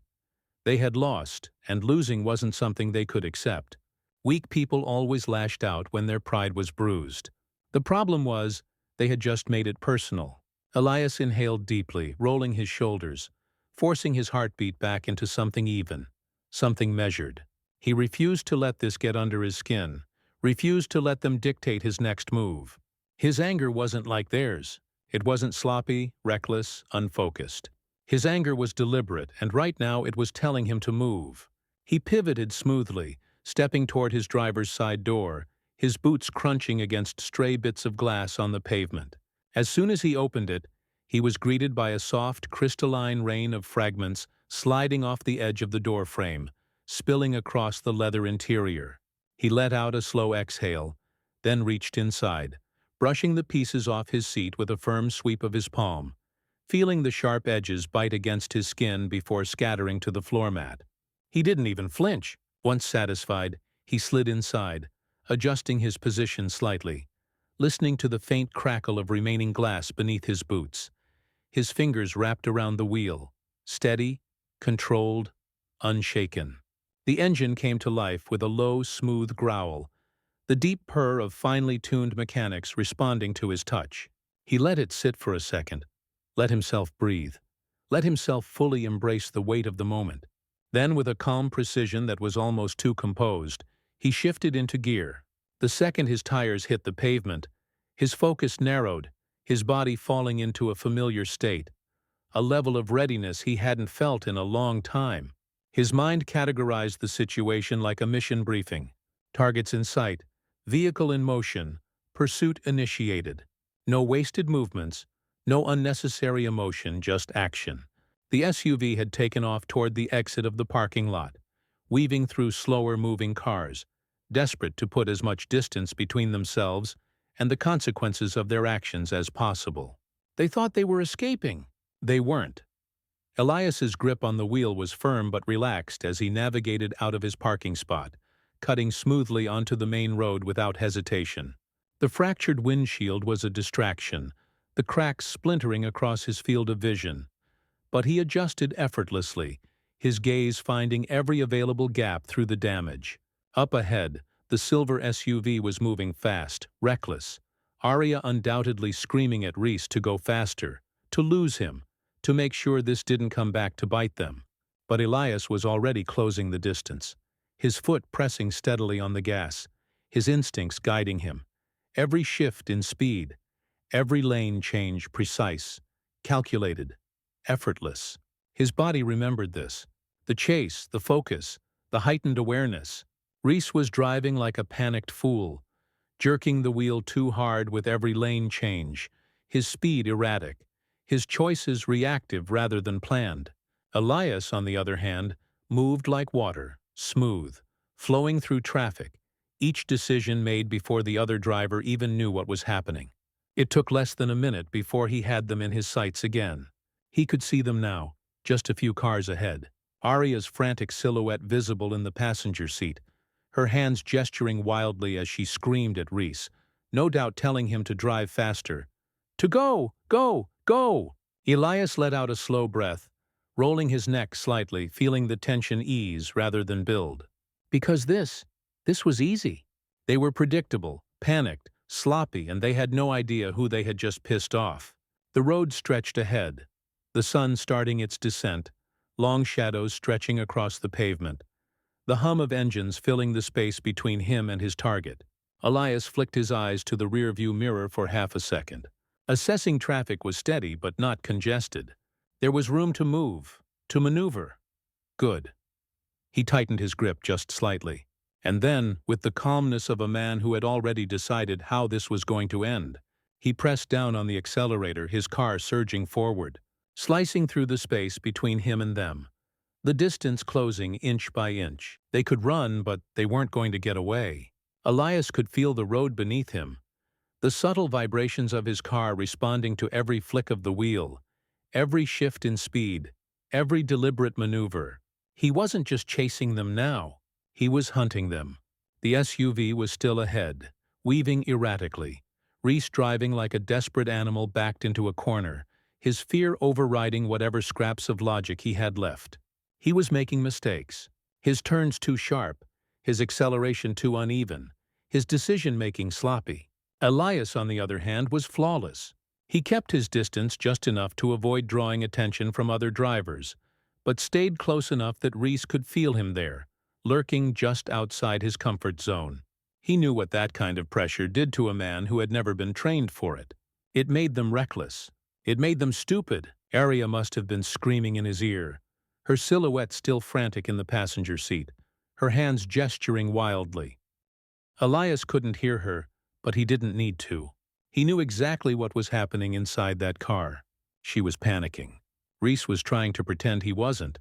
They had lost, and losing wasn't something they could accept. Weak people always lashed out when their pride was bruised. The problem was, they had just made it personal. Elias inhaled deeply, rolling his shoulders, forcing his heartbeat back into something even, something measured. He refused to let this get under his skin, refused to let them dictate his next move. His anger wasn't like theirs. It wasn't sloppy, reckless, unfocused. His anger was deliberate, and right now it was telling him to move. He pivoted smoothly, stepping toward his driver's side door, his boots crunching against stray bits of glass on the pavement. As soon as he opened it, he was greeted by a soft, crystalline rain of fragments sliding off the edge of the doorframe, spilling across the leather interior. He let out a slow exhale, then reached inside, brushing the pieces off his seat with a firm sweep of his palm, feeling the sharp edges bite against his skin before scattering to the floor mat. He didn't even flinch. Once satisfied, he slid inside, adjusting his position slightly, listening to the faint crackle of remaining glass beneath his boots. His fingers wrapped around the wheel, steady, controlled, unshaken. The engine came to life with a low, smooth growl, the deep purr of finely tuned mechanics responding to his touch. He let it sit for a second, let himself breathe, let himself fully embrace the weight of the moment. Then, with a calm precision that was almost too composed, he shifted into gear. The second his tires hit the pavement, his focus narrowed, his body falling into a familiar state, a level of readiness he hadn't felt in a long time. His mind categorized the situation like a mission briefing. Targets in sight, vehicle in motion, pursuit initiated. No wasted movements, no unnecessary emotion, just action. The SUV had taken off toward the exit of the parking lot, weaving through slower-moving cars, desperate to put as much distance between themselves and the consequences of their actions as possible. They thought they were escaping. They weren't. Elias's grip on the wheel was firm but relaxed as he navigated out of his parking spot, cutting smoothly onto the main road without hesitation. The fractured windshield was a distraction, the cracks splintering across his field of vision. But he adjusted effortlessly, his gaze finding every available gap through the damage. Up ahead, the silver SUV was moving fast, reckless. Aria undoubtedly screaming at Rhys to go faster, to lose him, to make sure this didn't come back to bite them. But Elias was already closing the distance, his foot pressing steadily on the gas, his instincts guiding him. Every shift in speed, every lane change precise, calculated, effortless. His body remembered this. The chase, the focus, the heightened awareness. Rhys was driving like a panicked fool, jerking the wheel too hard with every lane change, his speed erratic, his choices reactive rather than planned. Elias, on the other hand, moved like water, smooth, flowing through traffic, each decision made before the other driver even knew what was happening. It took less than a minute before he had them in his sights again. He could see them now, just a few cars ahead. Aria's frantic silhouette visible in the passenger seat, her hands gesturing wildly as she screamed at Rhys, no doubt telling him to drive faster. To go! Go! Go! Elias let out a slow breath, rolling his neck slightly, feeling the tension ease rather than build. Because this was easy. They were predictable, panicked, sloppy, and they had no idea who they had just pissed off. The road stretched ahead, the sun starting its descent, long shadows stretching across the pavement, the hum of engines filling the space between him and his target. Elias flicked his eyes to the rearview mirror for half a second. Assessing traffic was steady but not congested. There was room to move, to maneuver. Good. He tightened his grip just slightly. And then, with the calmness of a man who had already decided how this was going to end, he pressed down on the accelerator, his car surging forward, slicing through the space between him and them. The distance closing inch by inch. They could run, but they weren't going to get away. Elias could feel the road beneath him, the subtle vibrations of his car responding to every flick of the wheel, every shift in speed, every deliberate maneuver. He wasn't just chasing them now. He was hunting them. The SUV was still ahead, weaving erratically, Rhys driving like a desperate animal backed into a corner, his fear overriding whatever scraps of logic he had left. He was making mistakes, his turns too sharp, his acceleration too uneven, his decision-making sloppy. Elias, on the other hand, was flawless. He kept his distance just enough to avoid drawing attention from other drivers, but stayed close enough that Rhys could feel him there, lurking just outside his comfort zone. He knew what that kind of pressure did to a man who had never been trained for it. It made them reckless. It made them stupid. Aria must have been screaming in his ear, her silhouette still frantic in the passenger seat, her hands gesturing wildly. Elias couldn't hear her, but he didn't need to. He knew exactly what was happening inside that car. She was panicking. Rhys was trying to pretend he wasn't,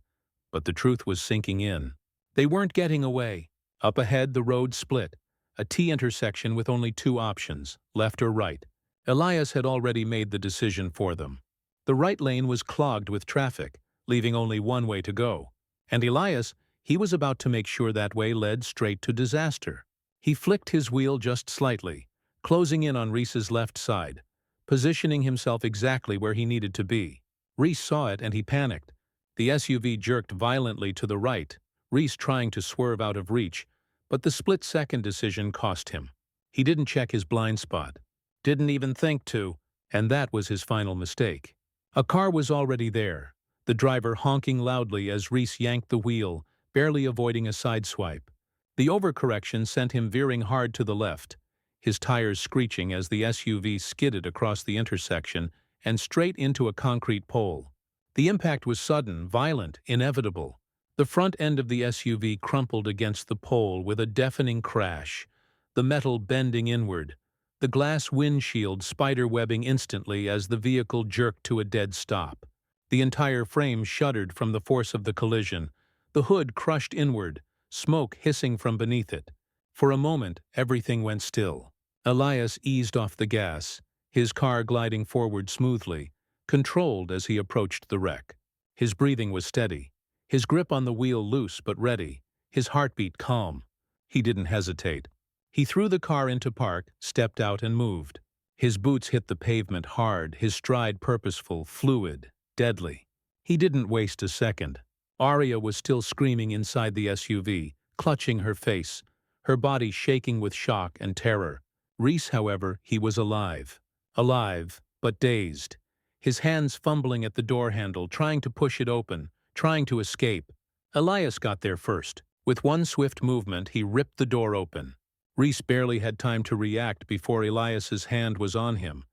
but the truth was sinking in. They weren't getting away. Up ahead, the road split, a T-intersection with only two options, left or right. Elias had already made the decision for them. The right lane was clogged with traffic, leaving only one way to go. And Elias, he was about to make sure that way led straight to disaster. He flicked his wheel just slightly, closing in on Rhys's left side, positioning himself exactly where he needed to be. Rhys saw it and he panicked. The SUV jerked violently to the right, Rhys trying to swerve out of reach, but the split-second decision cost him. He didn't check his blind spot, didn't even think to, and that was his final mistake. A car was already there, the driver honking loudly as Rhys yanked the wheel, barely avoiding a sideswipe. The overcorrection sent him veering hard to the left, his tires screeching as the SUV skidded across the intersection and straight into a concrete pole. The impact was sudden, violent, inevitable. The front end of the SUV crumpled against the pole with a deafening crash, the metal bending inward, the glass windshield spiderwebbing instantly as the vehicle jerked to a dead stop. The entire frame shuddered from the force of the collision, the hood crushed inward, smoke hissing from beneath it. For a moment, everything went still. Elias eased off the gas, his car gliding forward smoothly, controlled as he approached the wreck. His breathing was steady, his grip on the wheel loose but ready, his heartbeat calm. He didn't hesitate. He threw the car into park, stepped out and moved. His boots hit the pavement hard, his stride purposeful, fluid, deadly. He didn't waste a second. Aria was still screaming inside the SUV, clutching her face, her body shaking with shock and terror. Rhys, however, he was alive. Alive, but dazed. His hands fumbling at the door handle, trying to push it open, trying to escape. Elias got there first. With one swift movement, he ripped the door open. Rhys barely had time to react before Elias's hand was on him,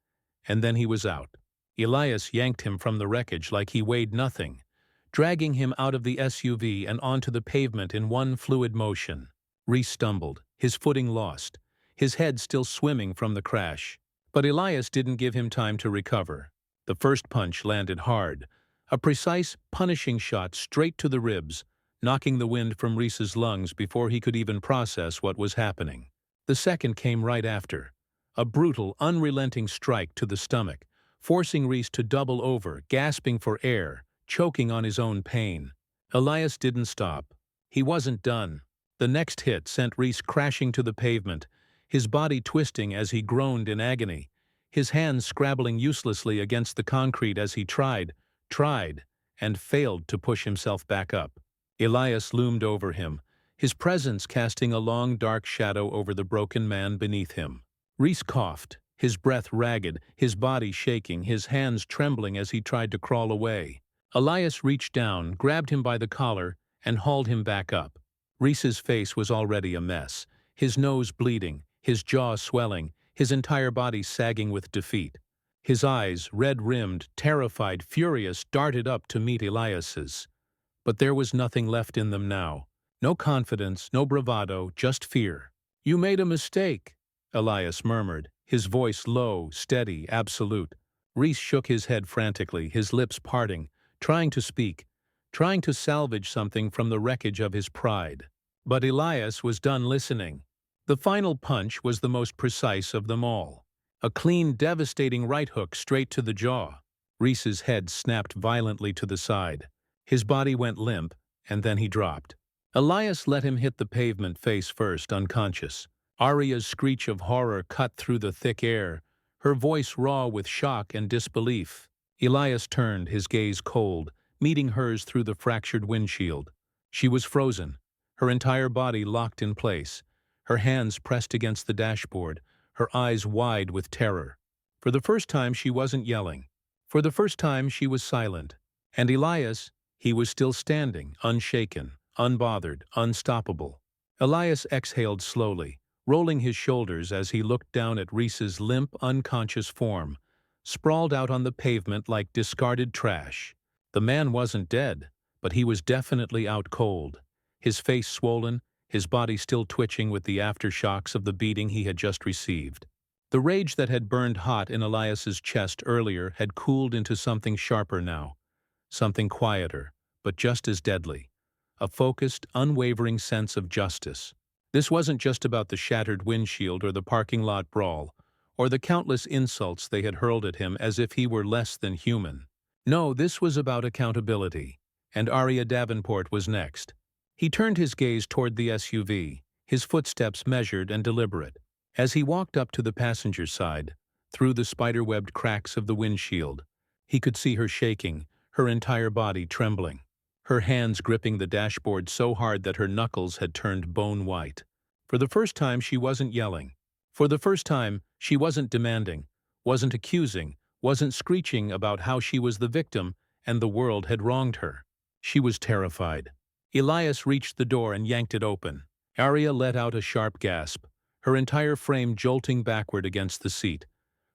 and then he was out. Elias yanked him from the wreckage like he weighed nothing, dragging him out of the SUV and onto the pavement in one fluid motion. Rhys stumbled, his footing lost, his head still swimming from the crash. But Elias didn't give him time to recover. The first punch landed hard, a precise, punishing shot straight to the ribs, knocking the wind from Rhys's lungs before he could even process what was happening. The second came right after, a brutal, unrelenting strike to the stomach, forcing Rhys to double over, gasping for air, choking on his own pain. Elias didn't stop. He wasn't done. The next hit sent Rhys crashing to the pavement, his body twisting as he groaned in agony, his hands scrabbling uselessly against the concrete as he tried, and failed to push himself back up. Elias loomed over him, his presence casting a long dark shadow over the broken man beneath him. Rhys coughed, his breath ragged, his body shaking, his hands trembling as he tried to crawl away. Elias reached down, grabbed him by the collar, and hauled him back up. Rhys's face was already a mess, his nose bleeding, his jaw swelling, his entire body sagging with defeat. His eyes, red-rimmed, terrified, furious, darted up to meet Elias's. But there was nothing left in them now. No confidence, no bravado, just fear. "You made a mistake," Elias murmured, his voice low, steady, absolute. Rhys shook his head frantically, his lips parting, trying to speak, trying to salvage something from the wreckage of his pride. But Elias was done listening. The final punch was the most precise of them all. A clean, devastating right hook straight to the jaw. Rhys's head snapped violently to the side. His body went limp, and then he dropped. Elias let him hit the pavement face first, unconscious. Aria's screech of horror cut through the thick air, her voice raw with shock and disbelief. Elias turned, his gaze cold, meeting hers through the fractured windshield. She was frozen, her entire body locked in place, her hands pressed against the dashboard, her eyes wide with terror. For the first time she wasn't yelling. For the first time she was silent. And Elias, he was still standing, unshaken, unbothered, unstoppable. Elias exhaled slowly, rolling his shoulders as he looked down at Rhys's limp, unconscious form, sprawled out on the pavement like discarded trash. The man wasn't dead, but he was definitely out cold, his face swollen, his body still twitching with the aftershocks of the beating he had just received. The rage that had burned hot in Elias's chest earlier had cooled into something sharper now, something quieter, but just as deadly. A focused, unwavering sense of justice. This wasn't just about the shattered windshield or the parking lot brawl, or the countless insults they had hurled at him as if he were less than human. No, this was about accountability, and Aria Davenport was next. He turned his gaze toward the SUV, his footsteps measured and deliberate. As he walked up to the passenger side, through the spider-webbed cracks of the windshield, he could see her shaking, her entire body trembling, her hands gripping the dashboard so hard that her knuckles had turned bone white. For the first time she wasn't yelling. For the first time she wasn't demanding, wasn't accusing, wasn't screeching about how she was the victim and the world had wronged her. She was terrified. Elias reached the door and yanked it open. Aria let out a sharp gasp, her entire frame jolting backward against the seat,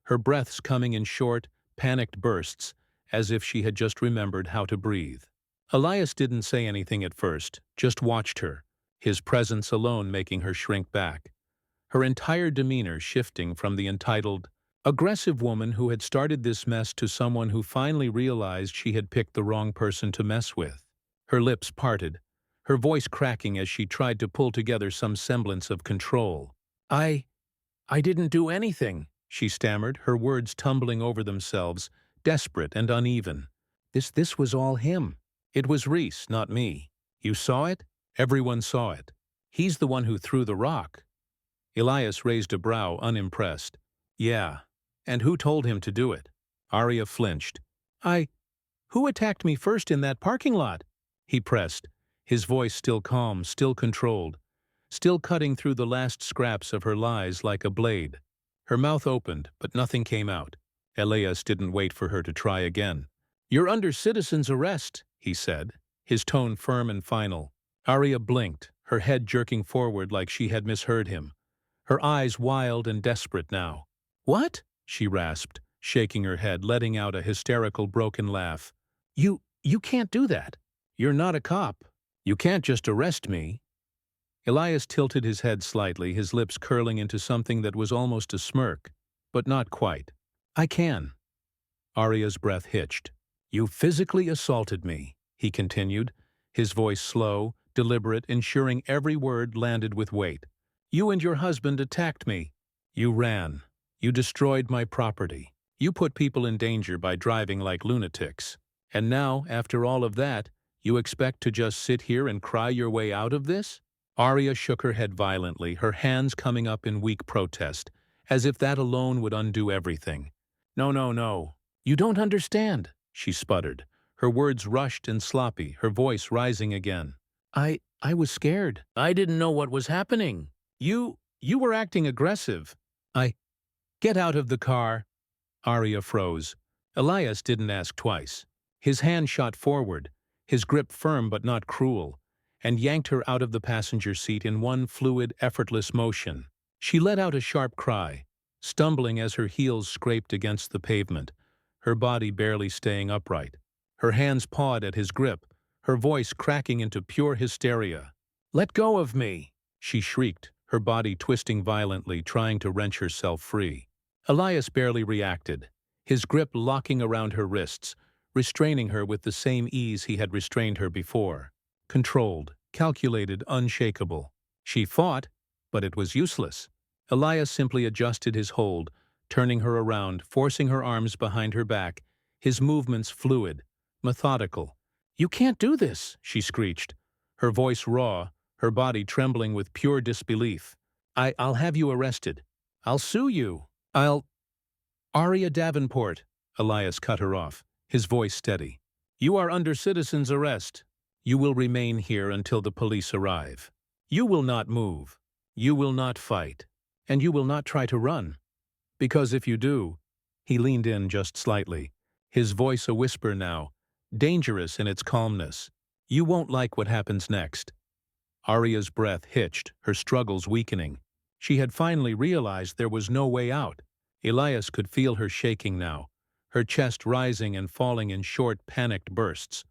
her breaths coming in short, panicked bursts, as if she had just remembered how to breathe. Elias didn't say anything at first, just watched her, his presence alone making her shrink back. Her entire demeanor shifting from the entitled, aggressive woman who had started this mess to someone who finally realized she had picked the wrong person to mess with. Her lips parted, her voice cracking as she tried to pull together some semblance of control. I didn't do anything," she stammered, her words tumbling over themselves, desperate and uneven. This was all him. It was Rhys, not me. You saw it? Everyone saw it. He's the one who threw the rock. Elias raised a brow, unimpressed. Yeah. And who told him to do it? Aria flinched. Who attacked me first in that parking lot? He pressed, his voice still calm, still controlled, still cutting through the last scraps of her lies like a blade. Her mouth opened, but nothing came out. Elias didn't wait for her to try again. "You're under citizen's arrest," he said, his tone firm and final. Aria blinked, her head jerking forward like she had misheard him, her eyes wild and desperate now. "What?" she rasped, shaking her head, letting out a hysterical broken laugh. You can't do that. You're not a cop. You can't just arrest me." Elias tilted his head slightly, his lips curling into something that was almost a smirk, but not quite. "I can." Aria's breath hitched. "You physically assaulted me," he continued, his voice slow, deliberate, ensuring every word landed with weight. "You and your husband attacked me. You ran. You destroyed my property. You put people in danger by driving like lunatics. And now, after all of that, You expect to just sit here and cry your way out of this? Aria shook her head violently, her hands coming up in weak protest, as if that alone would undo everything. No, no, no. You don't understand, she sputtered. Her words rushed and sloppy, her voice rising again. I was scared. I didn't know what was happening. You were acting aggressive. Get out of the car. Aria froze. Elias didn't ask twice. His hand shot forward, his grip firm but not cruel, and yanked her out of the passenger seat in one fluid, effortless motion. She let out a sharp cry, stumbling as her heels scraped against the pavement, her body barely staying upright. Her hands pawed at his grip, her voice cracking into pure hysteria. "Let go of me!" she shrieked, her body twisting violently, trying to wrench herself free. Elias barely reacted, his grip locking around her wrists, restraining her with the same ease he had restrained her before. Controlled, calculated, unshakable. She fought, but it was useless. Elias simply adjusted his hold, turning her around, forcing her arms behind her back, his movements fluid, methodical. "You can't do this," she screeched, her voice raw, her body trembling with pure disbelief. I'll have you arrested. I'll sue you. Aria Davenport," Elias cut her off, his voice steady. "You are under citizen's arrest. You will remain here until the police arrive. You will not move. You will not fight. And you will not try to run. Because if you do—" He leaned in just slightly, his voice a whisper now, dangerous in its calmness. "You won't like what happens next." Aria's breath hitched, her struggles weakening. She had finally realized there was no way out. Elias could feel her shaking now, her chest rising and falling in short, panicked bursts.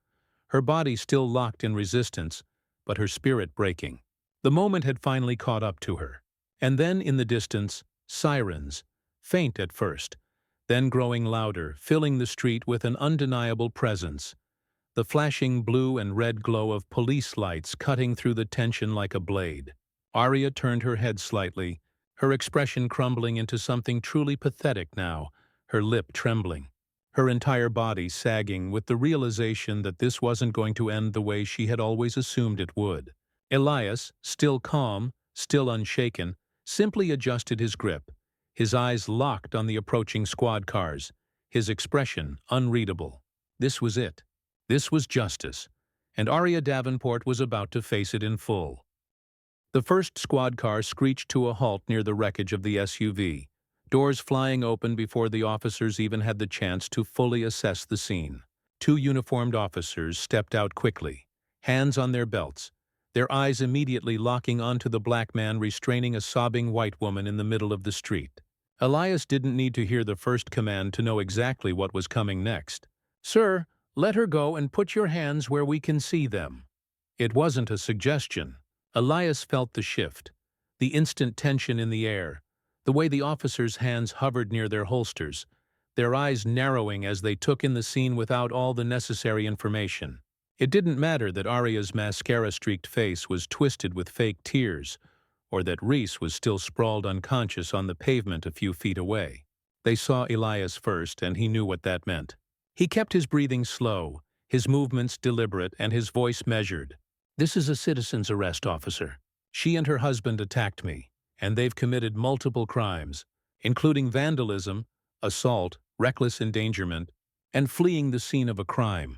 Her body still locked in resistance, but her spirit breaking. The moment had finally caught up to her. And then, in the distance, sirens, faint at first, then growing louder, filling the street with an undeniable presence. The flashing blue and red glow of police lights cutting through the tension like a blade. Aria turned her head slightly, her expression crumbling into something truly pathetic now, her lip trembling, her entire body sagging with the realization that this wasn't going to end the way she had always assumed it would. Elias, still calm, still unshaken, simply adjusted his grip, his eyes locked on the approaching squad cars, his expression unreadable. This was it. This was justice, and Aria Davenport was about to face it in full. The first squad car screeched to a halt near the wreckage of the SUV, doors flying open before the officers even had the chance to fully assess the scene. Two uniformed officers stepped out quickly, hands on their belts, their eyes immediately locking onto the black man restraining a sobbing white woman in the middle of the street. Elias didn't need to hear the first command to know exactly what was coming next. "Sir, let her go and put your hands where we can see them." It wasn't a suggestion. Elias felt the shift, the instant tension in the air, the way the officers' hands hovered near their holsters, their eyes narrowing as they took in the scene without all the necessary information. It didn't matter that Aria's mascara-streaked face was twisted with fake tears, or that Rhys was still sprawled unconscious on the pavement a few feet away. They saw Elias first, and he knew what that meant. He kept his breathing slow, his movements deliberate, and his voice measured. "This is a citizen's arrest, officer. She and her husband attacked me, and they've committed multiple crimes, including vandalism, assault, reckless endangerment, and fleeing the scene of a crime."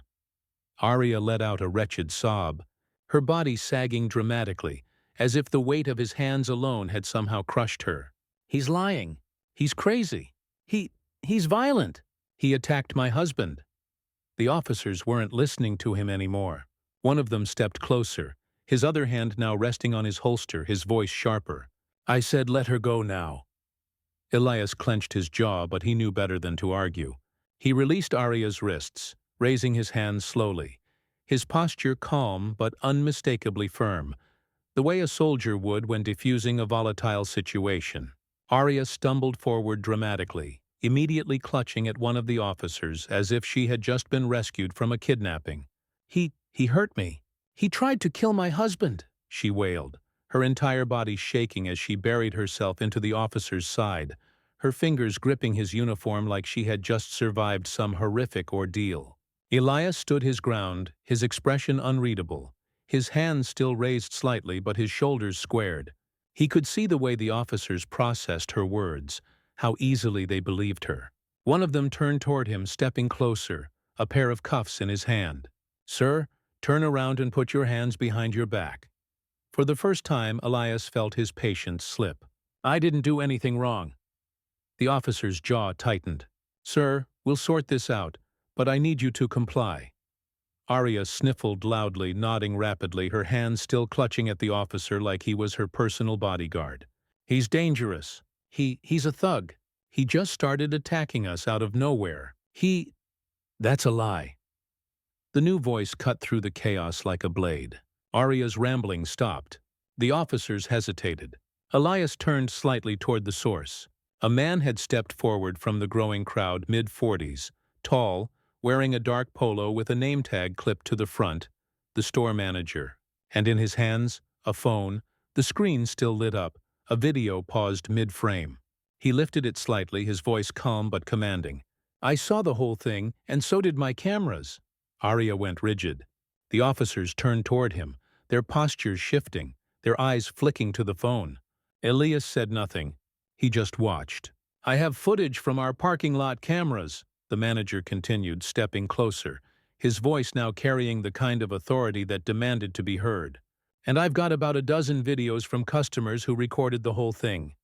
Aria let out a wretched sob, her body sagging dramatically, as if the weight of his hands alone had somehow crushed her. "He's lying. He's crazy. He's violent. He attacked my husband." The officers weren't listening to him anymore. One of them stepped closer, his other hand now resting on his holster, his voice sharper. "I said let her go now." Elias clenched his jaw, but he knew better than to argue. He released Aria's wrists, raising his hands slowly, his posture calm but unmistakably firm, the way a soldier would when defusing a volatile situation. Aria stumbled forward dramatically, immediately clutching at one of the officers as if she had just been rescued from a kidnapping. He hurt me. He tried to kill my husband," she wailed, her entire body shaking as she buried herself into the officer's side, her fingers gripping his uniform like she had just survived some horrific ordeal. Elias stood his ground, his expression unreadable, his hands still raised slightly but his shoulders squared. He could see the way the officers processed her words, how easily they believed her. One of them turned toward him, stepping closer, a pair of cuffs in his hand. "Sir, turn around and put your hands behind your back." For the first time, Elias felt his patience slip. "I didn't do anything wrong." The officer's jaw tightened. "Sir, we'll sort this out, but I need you to comply." Aria sniffled loudly, nodding rapidly, her hands still clutching at the officer like he was her personal bodyguard. "He's dangerous. He's a thug. He just started attacking us out of nowhere. That's a lie." The new voice cut through the chaos like a blade. Aria's rambling stopped. The officers hesitated. Elias turned slightly toward the source. A man had stepped forward from the growing crowd, mid-40s, tall, wearing a dark polo with a name tag clipped to the front, the store manager. And in his hands, a phone, the screen still lit up, a video paused mid-frame. He lifted it slightly, his voice calm but commanding. "I saw the whole thing, and so did my cameras." Aria went rigid. The officers turned toward him, their postures shifting, their eyes flicking to the phone. Elias said nothing. He just watched. "I have footage from our parking lot cameras," the manager continued, stepping closer, his voice now carrying the kind of authority that demanded to be heard. "And I've got about a dozen videos from customers who recorded the whole thing."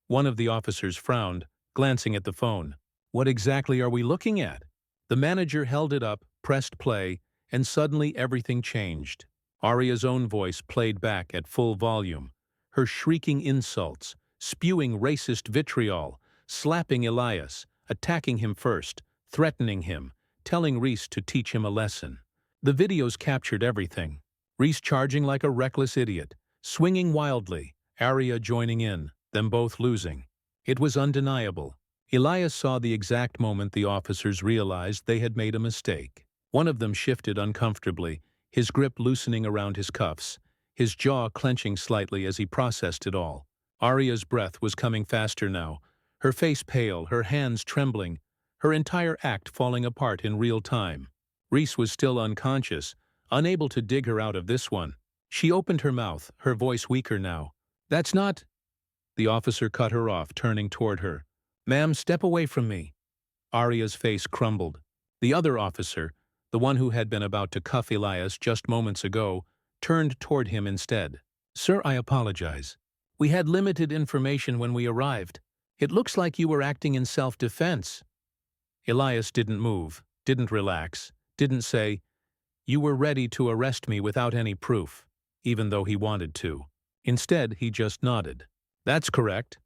One of the officers frowned, glancing at the phone. "What exactly are we looking at?" The manager held it up, pressed play, and suddenly everything changed. Aria's own voice played back at full volume, her shrieking insults, spewing racist vitriol, slapping Elias, attacking him first, threatening him, telling Rhys to teach him a lesson. The videos captured everything. Rhys charging like a reckless idiot, swinging wildly, Aria joining in, them both losing. It was undeniable. Elias saw the exact moment the officers realized they had made a mistake. One of them shifted uncomfortably, his grip loosening around his cuffs, his jaw clenching slightly as he processed it all. Aria's breath was coming faster now, her face pale, her hands trembling, her entire act falling apart in real time. Rhys was still unconscious, unable to dig her out of this one. She opened her mouth, her voice weaker now. "That's not—" The officer cut her off, turning toward her. "Ma'am, step away from me." Aria's face crumbled. The other officer, the one who had been about to cuff Elias just moments ago, turned toward him instead. "Sir, I apologize. We had limited information when we arrived. It looks like you were acting in self-defense." Elias didn't move, didn't relax, didn't say, "You were ready to arrest me without any proof," even though he wanted to. Instead, he just nodded. "That's correct."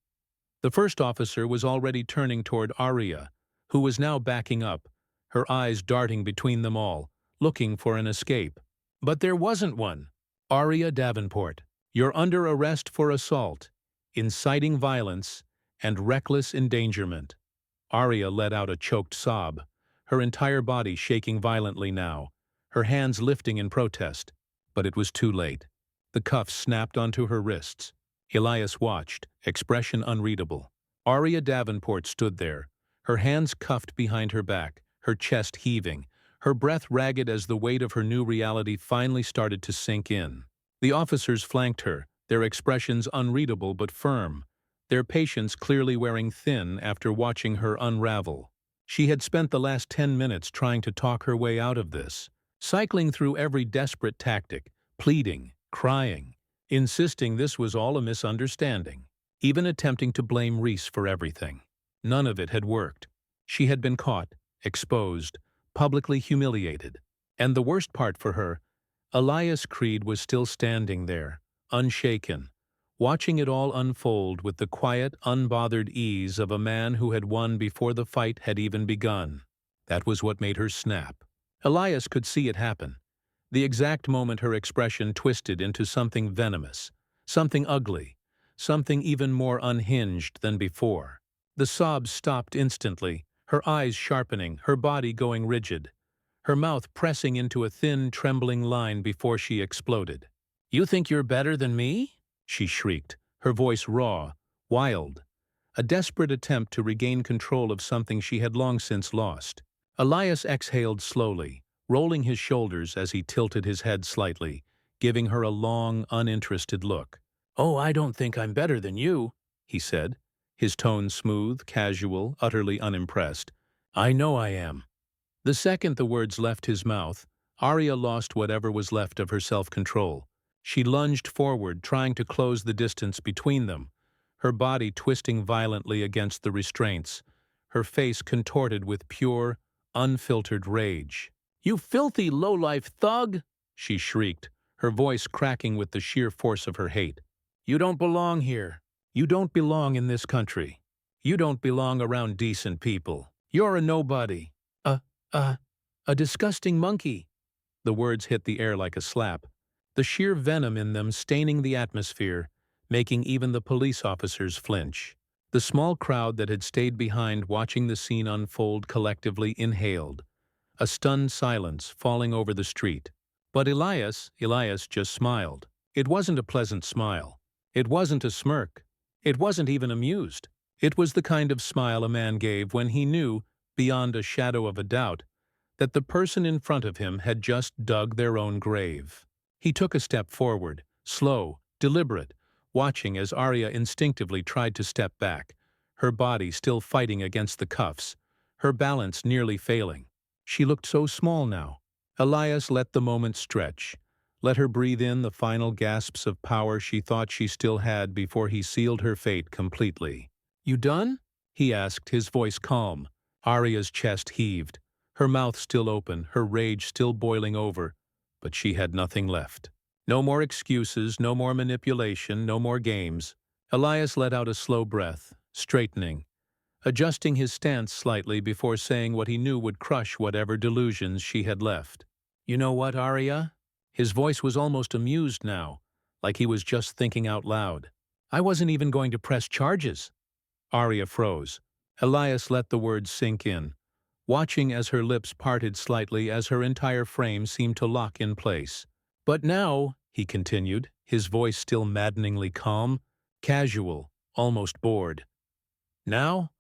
The first officer was already turning toward Aria, who was now backing up, her eyes darting between them all, looking for an escape. But there wasn't one. "Aria Davenport, you're under arrest for assault, inciting violence, and reckless endangerment." Aria let out a choked sob, her entire body shaking violently now, her hands lifting in protest. But it was too late. The cuffs snapped onto her wrists. Elias watched, expression unreadable. Aria Davenport stood there, her hands cuffed behind her back, her chest heaving, her breath ragged as the weight of her new reality finally started to sink in. The officers flanked her, their expressions unreadable but firm, their patience clearly wearing thin after watching her unravel. She had spent the last 10 minutes trying to talk her way out of this, cycling through every desperate tactic, pleading, crying, insisting this was all a misunderstanding, even attempting to blame Rhys for everything. None of it had worked. She had been caught, exposed, publicly humiliated. And the worst part for her, Elias Creed was still standing there, unshaken, watching it all unfold with the quiet, unbothered ease of a man who had won before the fight had even begun. That was what made her snap. Elias could see it happen. The exact moment her expression twisted into something venomous, something ugly, something even more unhinged than before. The sobs stopped instantly, her eyes sharpening, her body going rigid, her mouth pressing into a thin, trembling line before she exploded. "You think you're better than me?" she shrieked, her voice raw, wild, a desperate attempt to regain control of something she had long since lost. Elias exhaled slowly, rolling his shoulders as he tilted his head slightly, giving her a long, uninterested look. "Oh, I don't think I'm better than you," He said, his tone smooth, casual, utterly unimpressed. "I know I am." The second the words left his mouth, Aria lost whatever was left of her self-control. She lunged forward, trying to close the distance between them, her body twisting violently against the restraints, her face contorted with pure, unfiltered rage. "You filthy lowlife thug!" She shrieked, her voice cracking with the sheer force of her hate. "You don't belong here. You don't belong in this country. You don't belong around decent people. You're a nobody. A disgusting monkey." The words hit the air like a slap, the sheer venom in them staining the atmosphere, making even the police officers flinch. The small crowd that had stayed behind watching the scene unfold collectively inhaled, a stunned silence falling over the street. But Elias just smiled. It wasn't a pleasant smile. It wasn't a smirk. It wasn't even amused. It was the kind of smile a man gave when he knew, beyond a shadow of a doubt, that the person in front of him had just dug their own grave. He took a step forward, slow, deliberate, watching as Aria instinctively tried to step back, her body still fighting against the cuffs, her balance nearly failing. She looked so small now. Elias let the moment stretch, let her breathe in the final gasps of power she thought she still had before he sealed her fate completely. "You done?" He asked, his voice calm. Aria's chest heaved, her mouth still open, her rage still boiling over, but she had nothing left. No more excuses, no more manipulation, no more games. Elias let out a slow breath, straightening, adjusting his stance slightly before saying what he knew would crush whatever delusions she had left. "You know what, Aria?" His voice was almost amused now, like he was just thinking out loud. "I wasn't even going to press charges." Aria froze. Elias let the words sink in, watching as her lips parted slightly as her entire frame seemed to lock in place. "But now," he continued, his voice still maddeningly calm, casual, almost bored. "Now,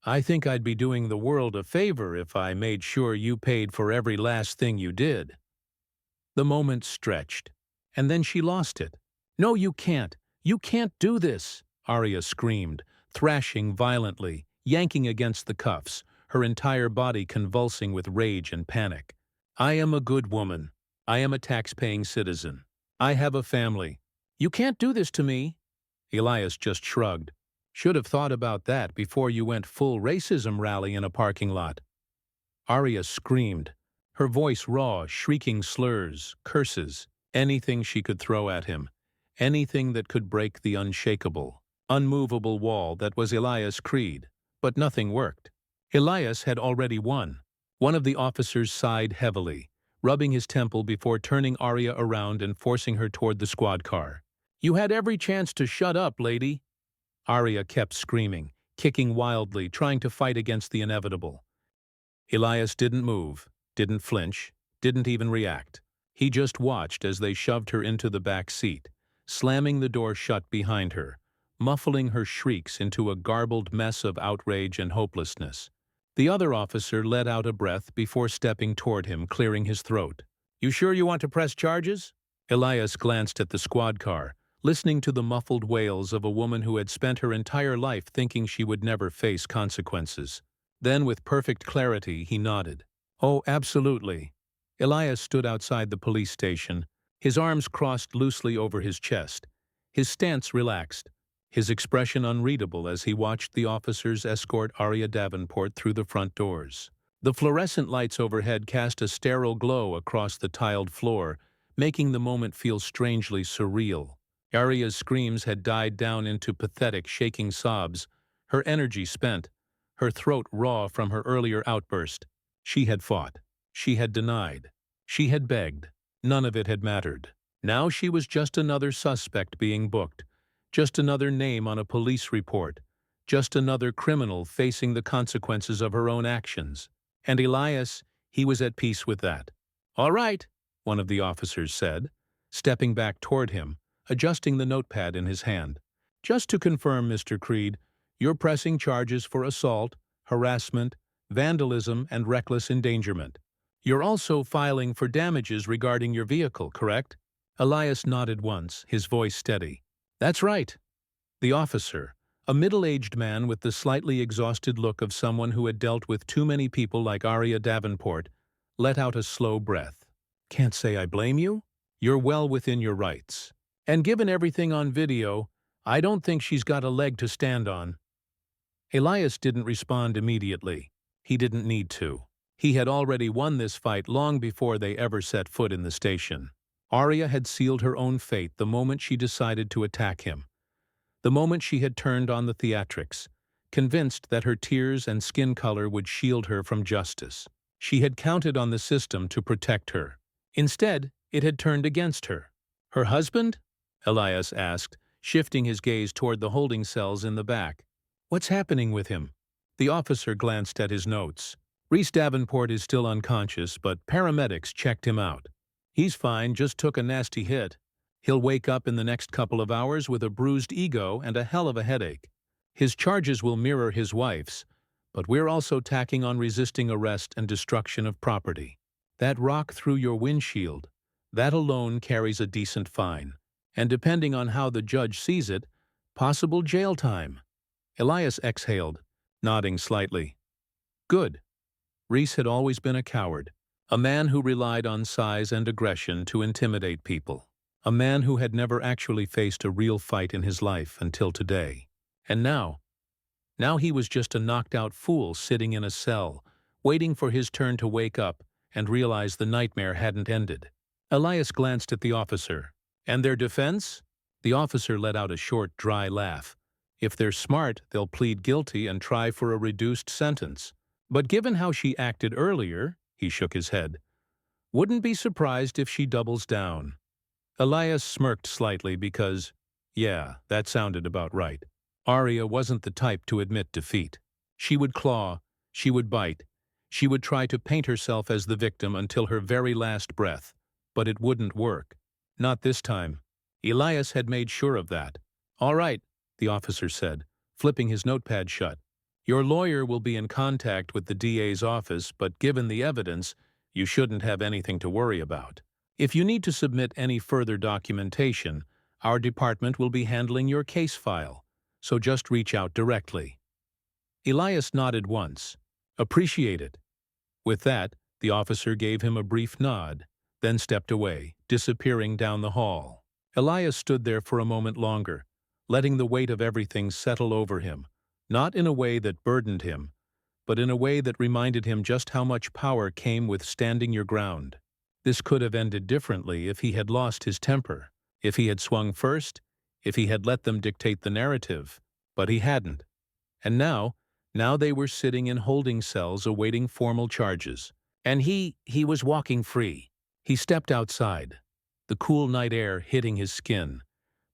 I think I'd be doing the world a favor if I made sure you paid for every last thing you did." The moment stretched, and then she lost it. "No, you can't. You can't do this," Aria screamed, thrashing violently, yanking against the cuffs, her entire body convulsing with rage and panic. "I am a good woman. I am a tax-paying citizen. I have a family." "You can't do this to me." Elias just shrugged. "Should have thought about that before you went full racism rally in a parking lot." Aria screamed, her voice raw, shrieking slurs, curses, anything she could throw at him, anything that could break the unshakable, unmovable wall that was Elias Creed, but nothing worked. Elias had already won. One of the officers sighed heavily, rubbing his temple before turning Aria around and forcing her toward the squad car. "You had every chance to shut up, lady." Aria kept screaming, kicking wildly, trying to fight against the inevitable. Elias didn't move, didn't flinch, didn't even react. He just watched as they shoved her into the back seat, slamming the door shut behind her, muffling her shrieks into a garbled mess of outrage and hopelessness. The other officer let out a breath before stepping toward him, clearing his throat. "You sure you want to press charges?" Elias glanced at the squad car, listening to the muffled wails of a woman who had spent her entire life thinking she would never face consequences. Then, with perfect clarity, he nodded. "Oh, absolutely." Elias stood outside the police station, his arms crossed loosely over his chest, his stance relaxed, his expression unreadable as he watched the officers escort Aria Davenport through the front doors. The fluorescent lights overhead cast a sterile glow across the tiled floor, making the moment feel strangely surreal. Aria's screams had died down into pathetic, shaking sobs, her energy spent, her throat raw from her earlier outburst. She had fought. She had denied. She had begged. None of it had mattered. Now she was just another suspect being booked, just another name on a police report, just another criminal facing the consequences of her own actions. And Elias, he was at peace with that. "All right," one of the officers said, stepping back toward him, adjusting the notepad in his hand. "Just to confirm, Mr. Creed, you're pressing charges for assault, harassment, vandalism, and reckless endangerment. You're also filing for damages regarding your vehicle, correct? Elias nodded once, his voice steady. That's right. The officer, a middle-aged man with the slightly exhausted look of someone who had dealt with too many people like Aria Davenport, let out a slow breath. Can't say I blame you. You're well within your rights. And given everything on video, I don't think she's got a leg to stand on. Elias didn't respond immediately. He didn't need to. He had already won this fight long before they ever set foot in the station. Aria had sealed her own fate the moment she decided to attack him. The moment she had turned on the theatrics, convinced that her tears and skin color would shield her from justice. She had counted on the system to protect her. Instead, it had turned against her. Her husband? Elias asked, shifting his gaze toward the holding cells in the back. What's happening with him? The officer glanced at his notes. Rhys Davenport is still unconscious, but paramedics checked him out. He's fine, just took a nasty hit. He'll wake up in the next couple of hours with a bruised ego and a hell of a headache. His charges will mirror his wife's, but we're also tacking on resisting arrest and destruction of property. That rock through your windshield, that alone carries a decent fine. And depending on how the judge sees it, possible jail time. Elias exhaled, nodding slightly. Good. Rhys had always been a coward, a man who relied on size and aggression to intimidate people, a man who had never actually faced a real fight in his life until today. And now he was just a knocked-out fool sitting in a cell, waiting for his turn to wake up and realize the nightmare hadn't ended. Elias glanced at the officer. And their defense? The officer let out a short, dry laugh. If they're smart, they'll plead guilty and try for a reduced sentence. But given how she acted earlier, he shook his head, wouldn't be surprised if she doubles down. Elias smirked slightly because, yeah, that sounded about right. Aria wasn't the type to admit defeat. She would claw, she would bite, she would try to paint herself as the victim until her very last breath, but it wouldn't work. Not this time. Elias had made sure of that. All right, the officer said, flipping his notepad shut. Your lawyer will be in contact with the DA's office, but given the evidence, you shouldn't have anything to worry about. If you need to submit any further documentation, our department will be handling your case file, so just reach out directly. Elias nodded once. Appreciate it. With that, the officer gave him a brief nod, then stepped away, disappearing down the hall. Elias stood there for a moment longer, letting the weight of everything settle over him, not in a way that burdened him, but in a way that reminded him just how much power came with standing your ground. This could have ended differently if he had lost his temper, if he had swung first, if he had let them dictate the narrative, but he hadn't. And now they were sitting in holding cells awaiting formal charges. And he was walking free. He stepped outside, the cool night air hitting his skin,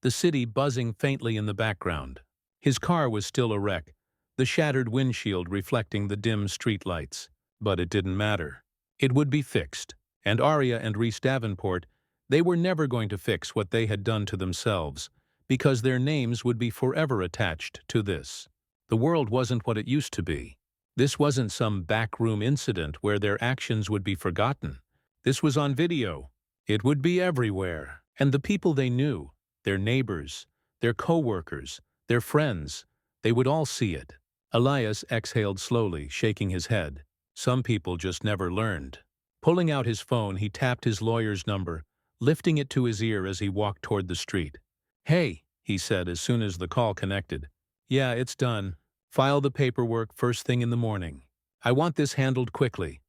the city buzzing faintly in the background. His car was still a wreck, the shattered windshield reflecting the dim streetlights. But it didn't matter. It would be fixed. And Aria and Rhys Davenport, they were never going to fix what they had done to themselves, because their names would be forever attached to this. The world wasn't what it used to be. This wasn't some backroom incident where their actions would be forgotten. This was on video. It would be everywhere. And the people they knew, their neighbors, their co-workers, their friends, they would all see it. Elias exhaled slowly, shaking his head. Some people just never learned. Pulling out his phone, he tapped his lawyer's number, lifting it to his ear as he walked toward the street. Hey, he said as soon as the call connected. Yeah, it's done. File the paperwork first thing in the morning. I want this handled quickly.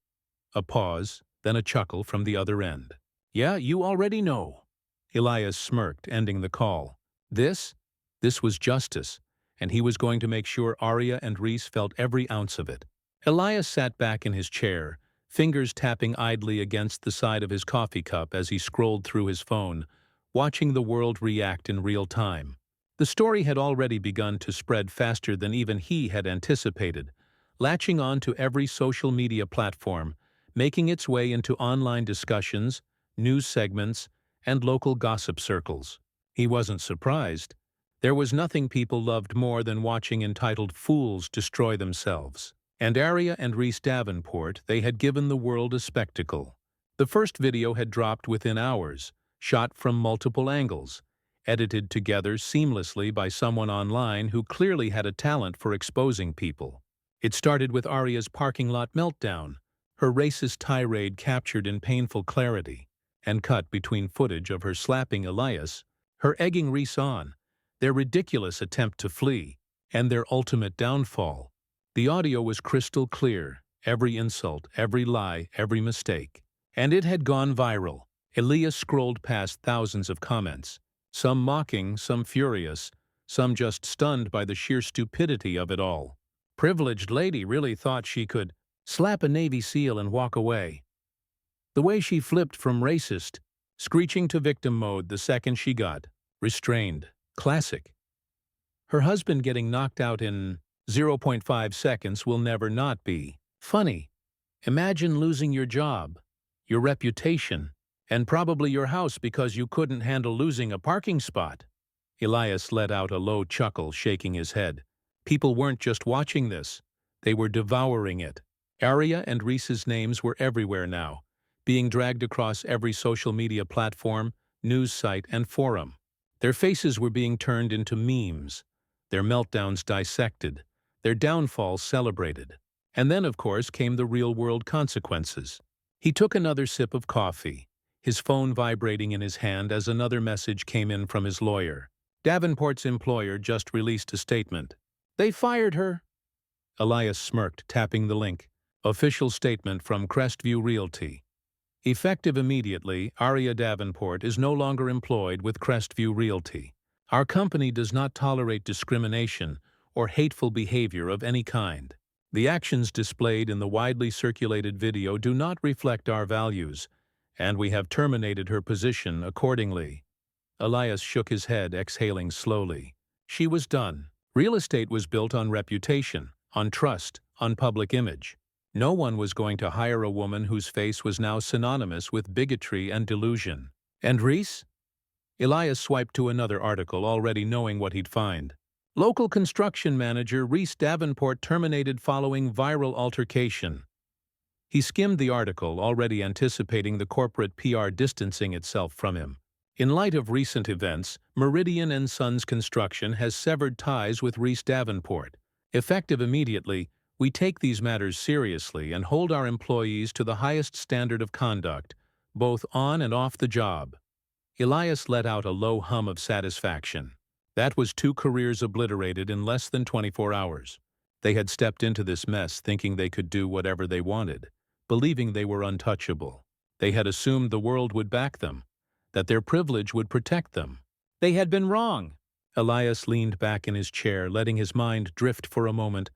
A pause, then a chuckle from the other end. Yeah, you already know. Elias smirked, ending the call. This was justice, and he was going to make sure Aria and Rhys felt every ounce of it. Elias sat back in his chair, fingers tapping idly against the side of his coffee cup as he scrolled through his phone, watching the world react in real time. The story had already begun to spread faster than even he had anticipated, latching on to every social media platform, making its way into online discussions, news segments, and local gossip circles. He wasn't surprised. There was nothing people loved more than watching entitled fools destroy themselves. And Aria and Rhys Davenport, they had given the world a spectacle. The first video had dropped within hours, shot from multiple angles, edited together seamlessly by someone online who clearly had a talent for exposing people. It started with Aria's parking lot meltdown, her racist tirade captured in painful clarity, and cut between footage of her slapping Elias, her egging Rhys on, their ridiculous attempt to flee, and their ultimate downfall. The audio was crystal clear, every insult, every lie, every mistake. And it had gone viral. Elias scrolled past thousands of comments, some mocking, some furious, some just stunned by the sheer stupidity of it all. Privileged lady really thought she could slap a Navy SEAL and walk away. The way she flipped from racist, screeching to victim mode the second she got restrained. Classic. Her husband getting knocked out in 0.5 seconds will never not be funny. Imagine losing your job, your reputation, and probably your house because you couldn't handle losing a parking spot. Elias let out a low chuckle, shaking his head. People weren't just watching this, they were devouring it. Aria and Rhys's names were everywhere now, being dragged across every social media platform, news site, and forum. Their faces were being turned into memes, their meltdowns dissected, their downfalls celebrated. And then, of course, came the real-world consequences. He took another sip of coffee, his phone vibrating in his hand as another message came in from his lawyer. Davenport's employer just released a statement. They fired her. Elias smirked, tapping the link. Official statement from Crestview Realty. Effective immediately, Aria Davenport is no longer employed with Crestview Realty. Our company does not tolerate discrimination or hateful behavior of any kind. The actions displayed in the widely circulated video do not reflect our values, and we have terminated her position accordingly. Elias shook his head, exhaling slowly. She was done. Real estate was built on reputation, on trust, on public image. No one was going to hire a woman whose face was now synonymous with bigotry and delusion. And Rhys? Elias swiped to another article, already knowing what he'd find. Local construction manager Rhys Davenport terminated following viral altercation. He skimmed the article, already anticipating the corporate PR distancing itself from him. In light of recent events, Meridian & Sons Construction has severed ties with Rhys Davenport. Effective immediately, we take these matters seriously and hold our employees to the highest standard of conduct, both on and off the job. Elias let out a low hum of satisfaction. That was 2 careers obliterated in less than 24 hours. They had stepped into this mess thinking they could do whatever they wanted, believing they were untouchable. They had assumed the world would back them, that their privilege would protect them. They had been wrong. Elias leaned back in his chair, letting his mind drift for a moment,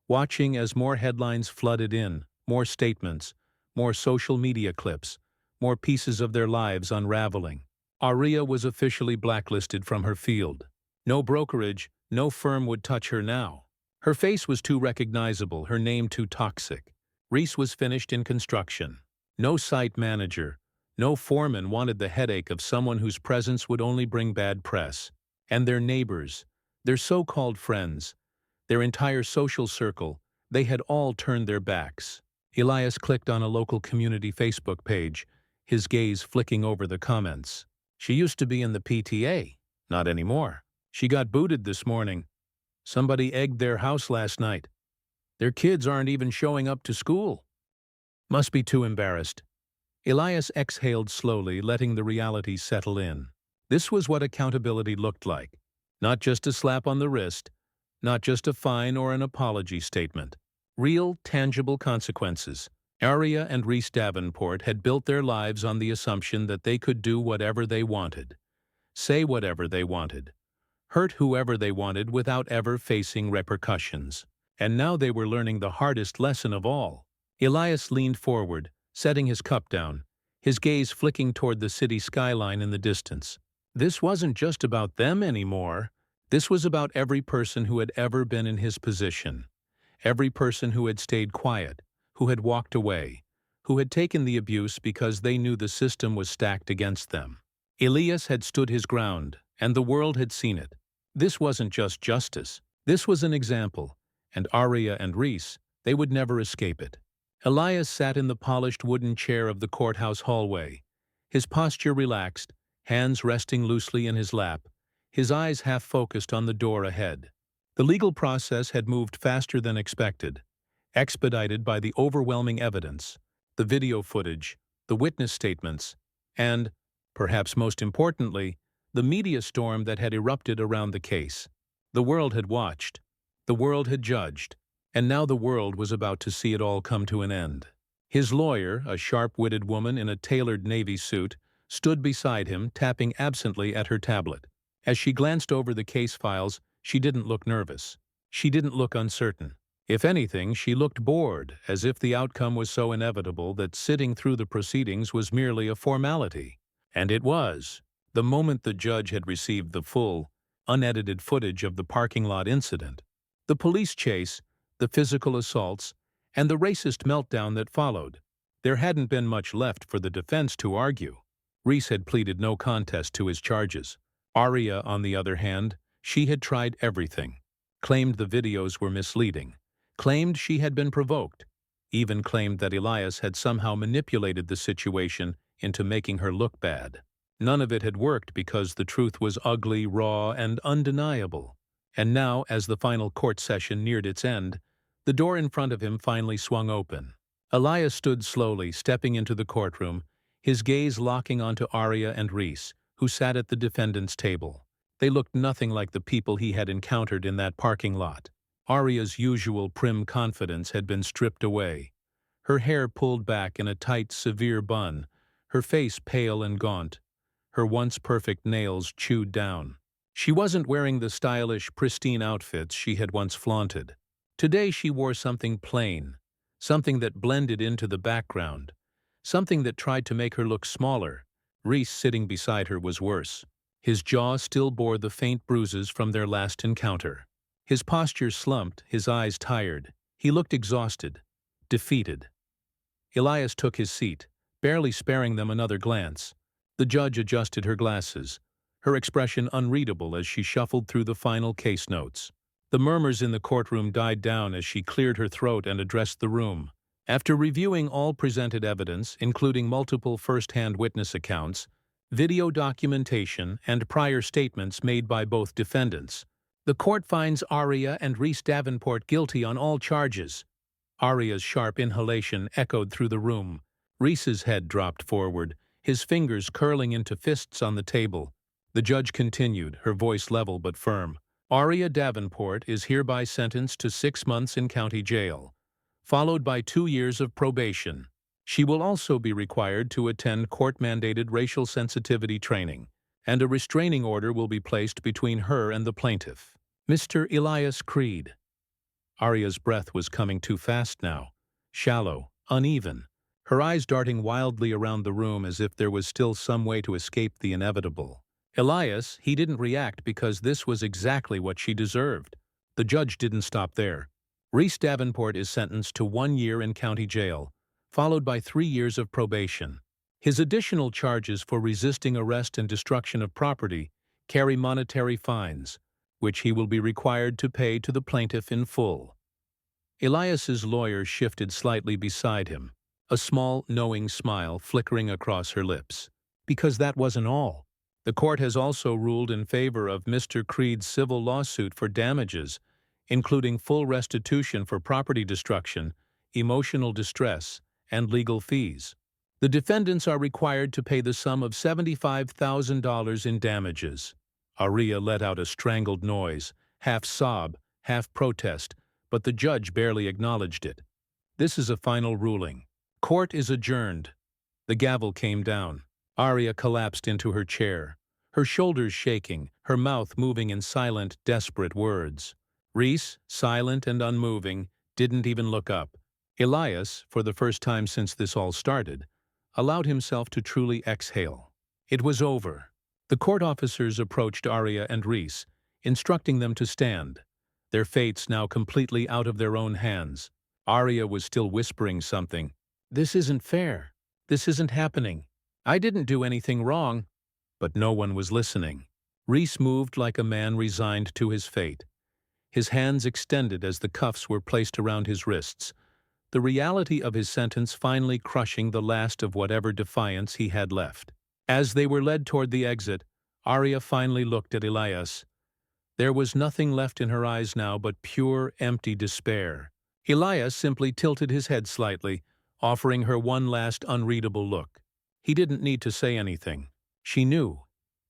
watching as more headlines flooded in, more statements, more social media clips, more pieces of their lives unraveling. Aria was officially blacklisted from her field. No brokerage, no firm would touch her now. Her face was too recognizable, her name too toxic. Rhys was finished in construction. No site manager, no foreman wanted the headache of someone whose presence would only bring bad press. And their neighbors, their so-called friends, their entire social circle, they had all turned their backs. Elias clicked on a local community Facebook page, his gaze flicking over the comments. She used to be in the PTA. Not anymore. She got booted this morning. Somebody egged their house last night. Their kids aren't even showing up to school. Must be too embarrassed. Elias exhaled slowly, letting the reality settle in. This was what accountability looked like. Not just a slap on the wrist, not just a fine or an apology statement. Real, tangible consequences. Aria and Rhys Davenport had built their lives on the assumption that they could do whatever they wanted, say whatever they wanted, hurt whoever they wanted without ever facing repercussions. And now they were learning the hardest lesson of all. Elias leaned forward, setting his cup down, his gaze flicking toward the city skyline in the distance. This wasn't just about them anymore. This was about every person who had ever been in his position. Every person who had stayed quiet, who had walked away, who had taken the abuse because they knew the system was stacked against them. Elias had stood his ground, and the world had seen it. This wasn't just justice. This was an example, and Aria and Rhys, They would never escape it. Elias sat in the polished wooden chair of the courthouse hallway, his posture relaxed, hands resting loosely in his lap, his eyes half-focused on the door ahead. The legal process had moved faster than expected, expedited by the overwhelming evidence, the video footage, the witness statements, and, perhaps most importantly, the media storm that had erupted around the case. The world had watched, the world had judged, and now the world was about to see it all come to an end. His lawyer, a sharp-witted woman in a tailored navy suit, stood beside him, tapping absently at her tablet. As she glanced over the case files, she didn't look nervous. She didn't look uncertain. If anything, she looked bored, as if the outcome was so inevitable that sitting through the proceedings was merely a formality. And it was. The moment the judge had received the full, unedited footage of the parking lot incident, the police chase, the physical assaults, and the racist meltdown that followed, there hadn't been much left for the defense to argue. Rhys had pleaded no contest to his charges. Aria, on the other hand, she had tried everything, claimed the videos were misleading, claimed she had been provoked, even claimed that Elias had somehow manipulated the situation into making her look bad. None of it had worked because the truth was ugly, raw, and undeniable. And now, as the final court session neared its end, the door in front of him finally swung open. Elias stood slowly, stepping into the courtroom, his gaze locking onto Aria and Rhys, who sat at the defendant's table. They looked nothing like the people he had encountered in that parking lot. Aria's usual prim confidence had been stripped away, her hair pulled back in a tight, severe bun, her face pale and gaunt, her once perfect nails chewed down. She wasn't wearing the stylish, pristine outfits she had once flaunted. Today she wore something plain, something that blended into the background, something that tried to make her look smaller. Rhys, sitting beside her, was worse. His jaw still bore the faint bruises from their last encounter. His posture slumped, his eyes tired. He looked exhausted, defeated. Elias took his seat, barely sparing them another glance. The judge adjusted her glasses, her expression unreadable as she shuffled through the final case notes. The murmurs in the courtroom died down as she cleared her throat and addressed the room. After reviewing all presented evidence, including multiple first-hand witness accounts, video documentation, and prior statements made by both defendants, the court finds Aria and Rhys Davenport guilty on all charges. Aria's sharp inhalation echoed through the room. Rhys's head dropped forward, his fingers curling into fists on the table. The judge continued, her voice level but firm. Aria Davenport is hereby sentenced to 6 months in county jail, followed by 2 years of probation. She will also be required to attend court-mandated racial sensitivity training, and a restraining order will be placed between her and the plaintiff, Mr. Elias Creed. Aria's breath was coming too fast now, shallow, uneven, her eyes darting wildly around the room as if there was still some way to escape the inevitable. Elias, he didn't react because this was exactly what she deserved. The judge didn't stop there. Rhys Davenport is sentenced to 1 year in county jail, followed by 3 years of probation. His additional charges for resisting arrest and destruction of property carry monetary fines, which he will be required to pay to the plaintiff in full. Elias's lawyer shifted slightly beside him, a small, knowing smile flickering across her lips. Because that wasn't all. The court has also ruled in favor of Mr. Creed's civil lawsuit for damages, including full restitution for property destruction, emotional distress, and legal fees. The defendants are required to pay the sum of $75,000 in damages. Aria let out a strangled noise, half sob, half protest, but the judge barely acknowledged it. This is a final ruling. Court is adjourned. The gavel came down. Aria collapsed into her chair, her shoulders shaking, her mouth moving in silent, desperate words. Rhys, silent and unmoving, didn't even look up. Elias, for the first time since this all started, allowed himself to truly exhale. It was over. The court officers approached Aria and Rhys, instructing them to stand, their fates now completely out of their own hands. Aria was still whispering something. "This isn't fair. This isn't happening. I didn't do anything wrong." But no one was listening. Rhys moved like a man resigned to his fate. his hands extended as the cuffs were placed around his wrists, the reality of his sentence finally crushing the last of whatever defiance he had left. As they were led toward the exit, Aria finally looked at Elias. There was nothing left in her eyes now but pure, empty despair. Elias simply tilted his head slightly, offering her one last unreadable look. He didn't need to say anything. She knew.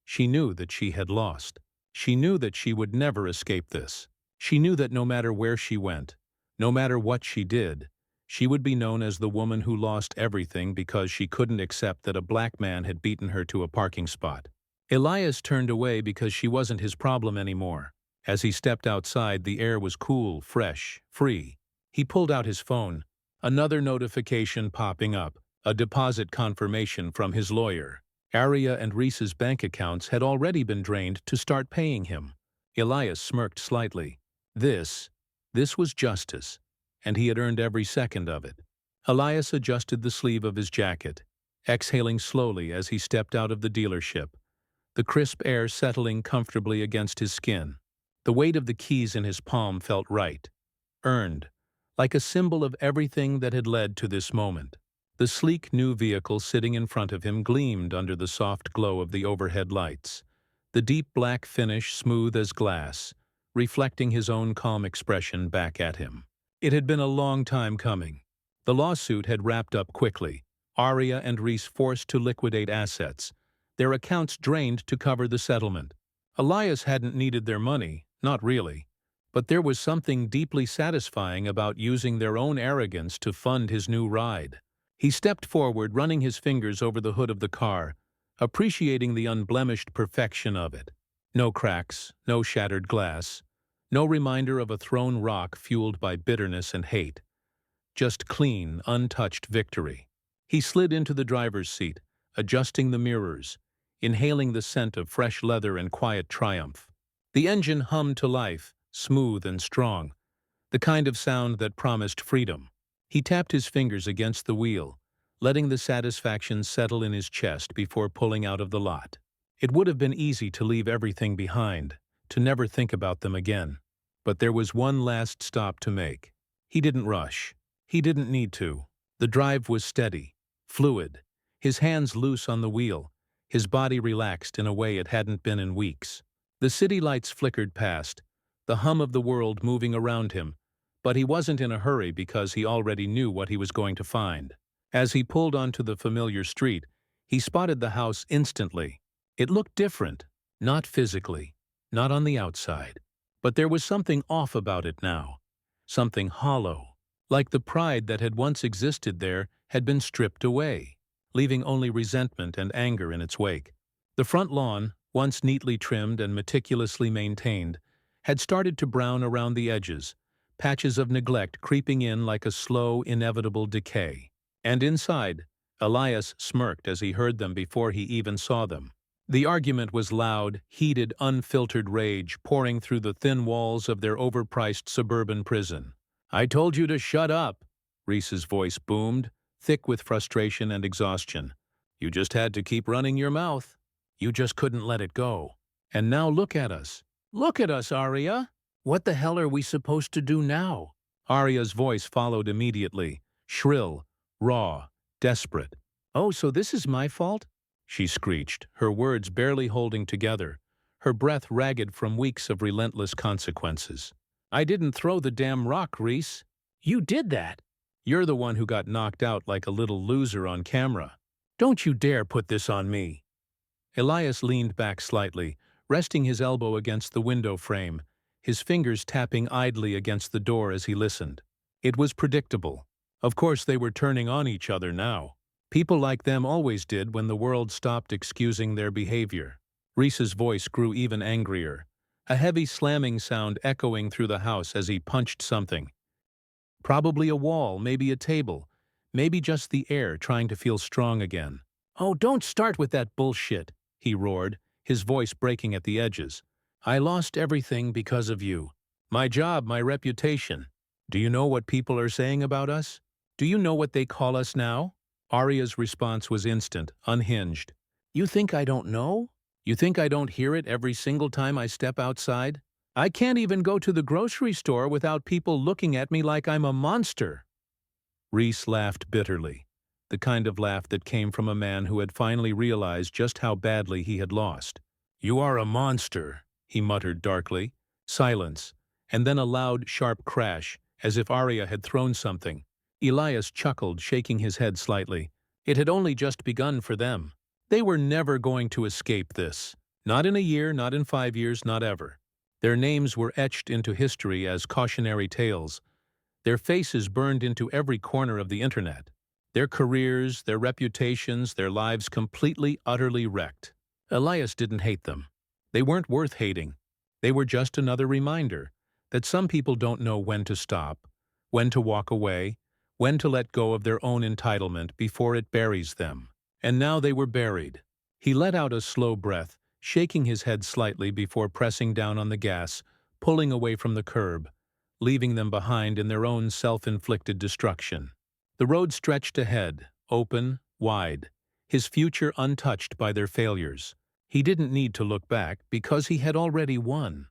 She knew that she had lost. She knew that she would never escape this. She knew that no matter where she went, no matter what she did, she would be known as the woman who lost everything because she couldn't accept that a black man had beaten her to a parking spot. Elias turned away because she wasn't his problem anymore. As he stepped outside, the air was cool, fresh, free. He pulled out his phone. Another notification popping up, a deposit confirmation from his lawyer. Aria and Rhys's bank accounts had already been drained to start paying him. Elias smirked slightly. This was justice, and he had earned every second of it. Elias adjusted the sleeve of his jacket, exhaling slowly as he stepped out of the dealership, the crisp air settling comfortably against his skin. The weight of the keys in his palm felt right, earned, like a symbol of everything that had led to this moment. The sleek new vehicle sitting in front of him gleamed under the soft glow of the overhead lights, the deep black finish smooth as glass, reflecting his own calm expression back at him. It had been a long time coming. The lawsuit had wrapped up quickly, Aria and Rhys forced to liquidate assets, their accounts drained to cover the settlement. Elias hadn't needed their money, not really, but there was something deeply satisfying about using their own arrogance to fund his new ride. He stepped forward, running his fingers over the hood of the car, appreciating the unblemished perfection of it. No cracks, no shattered glass, no reminder of a thrown rock fueled by bitterness and hate. Just clean, untouched victory. He slid into the driver's seat, adjusting the mirrors, inhaling the scent of fresh leather and quiet triumph. The engine hummed to life, smooth and strong, the kind of sound that promised freedom. He tapped his fingers against the wheel, letting the satisfaction settle in his chest before pulling out of the lot. It would have been easy to leave everything behind, to never think about them again. But there was one last stop to make. He didn't rush. He didn't need to. The drive was steady, fluid, his hands loose on the wheel, his body relaxed in a way it hadn't been in weeks. The city lights flickered past, the hum of the world moving around him, but he wasn't in a hurry because he already knew what he was going to find. As he pulled onto the familiar street, he spotted the house instantly. It looked different, not physically, not on the outside, but there was something off about it now, something hollow, like the pride that had once existed there had been stripped away, leaving only resentment and anger in its wake. The front lawn, once neatly trimmed and meticulously maintained, had started to brown around the edges, patches of neglect creeping in like a slow, inevitable decay. And inside, Elias smirked as he heard them before he even saw them. The argument was loud, heated, unfiltered rage pouring through the thin walls of their overpriced suburban prison. "I told you to shut up," Rhys's voice boomed, thick with frustration and exhaustion. "You just had to keep running your mouth. You just couldn't let it go. And now look at us. Look at us, Aria. What the hell are we supposed to do now?" Aria's voice followed immediately, shrill, raw, desperate. "Oh, so this is my fault?" she screeched, her words barely holding together, her breath ragged from weeks of relentless consequences. "I didn't throw the damn rock, Rhys." "You did that." "You're the one who got knocked out like a little loser on camera. Don't you dare put this on me." Elias leaned back slightly, resting his elbow against the window frame, his fingers tapping idly against the door as he listened. It was predictable. Of course they were turning on each other now. People like them always did when the world stopped excusing their behavior. Rhys's voice grew even angrier, a heavy slamming sound echoing through the house as he punched something. Probably a wall, maybe a table, maybe just the air trying to feel strong again. "Oh, don't start with that bullshit," he roared, his voice breaking at the edges. "I lost everything because of you. My job, my reputation. Do you know what people are saying about us? Do you know what they call us now?" Aria's response was instant, unhinged. "You think I don't know? You think I don't hear it every single time I step outside? I can't even go to the grocery store without people looking at me like I'm a monster." Rhys laughed bitterly, the kind of laugh that came from a man who had finally realized just how badly he had lost. "You are a monster," he muttered darkly. Silence, and then a loud, sharp crash, as if Aria had thrown something. Elias chuckled, shaking his head slightly. It had only just begun for them. They were never going to escape this. Not in a year, not in 5 years, not ever. Their names were etched into history as cautionary tales, their faces burned into every corner of the internet, their careers, their reputations, their lives completely, utterly wrecked. Elias didn't hate them. They weren't worth hating. They were just another reminder that some people don't know when to stop, when to walk away, when to let go of their own entitlement before it buries them. And now they were buried. He let out a slow breath, shaking his head slightly before pressing down on the gas, pulling away from the curb, leaving them behind in their own self-inflicted destruction. The road stretched ahead, open, wide, his future untouched by their failures. He didn't need to look back because he had already won.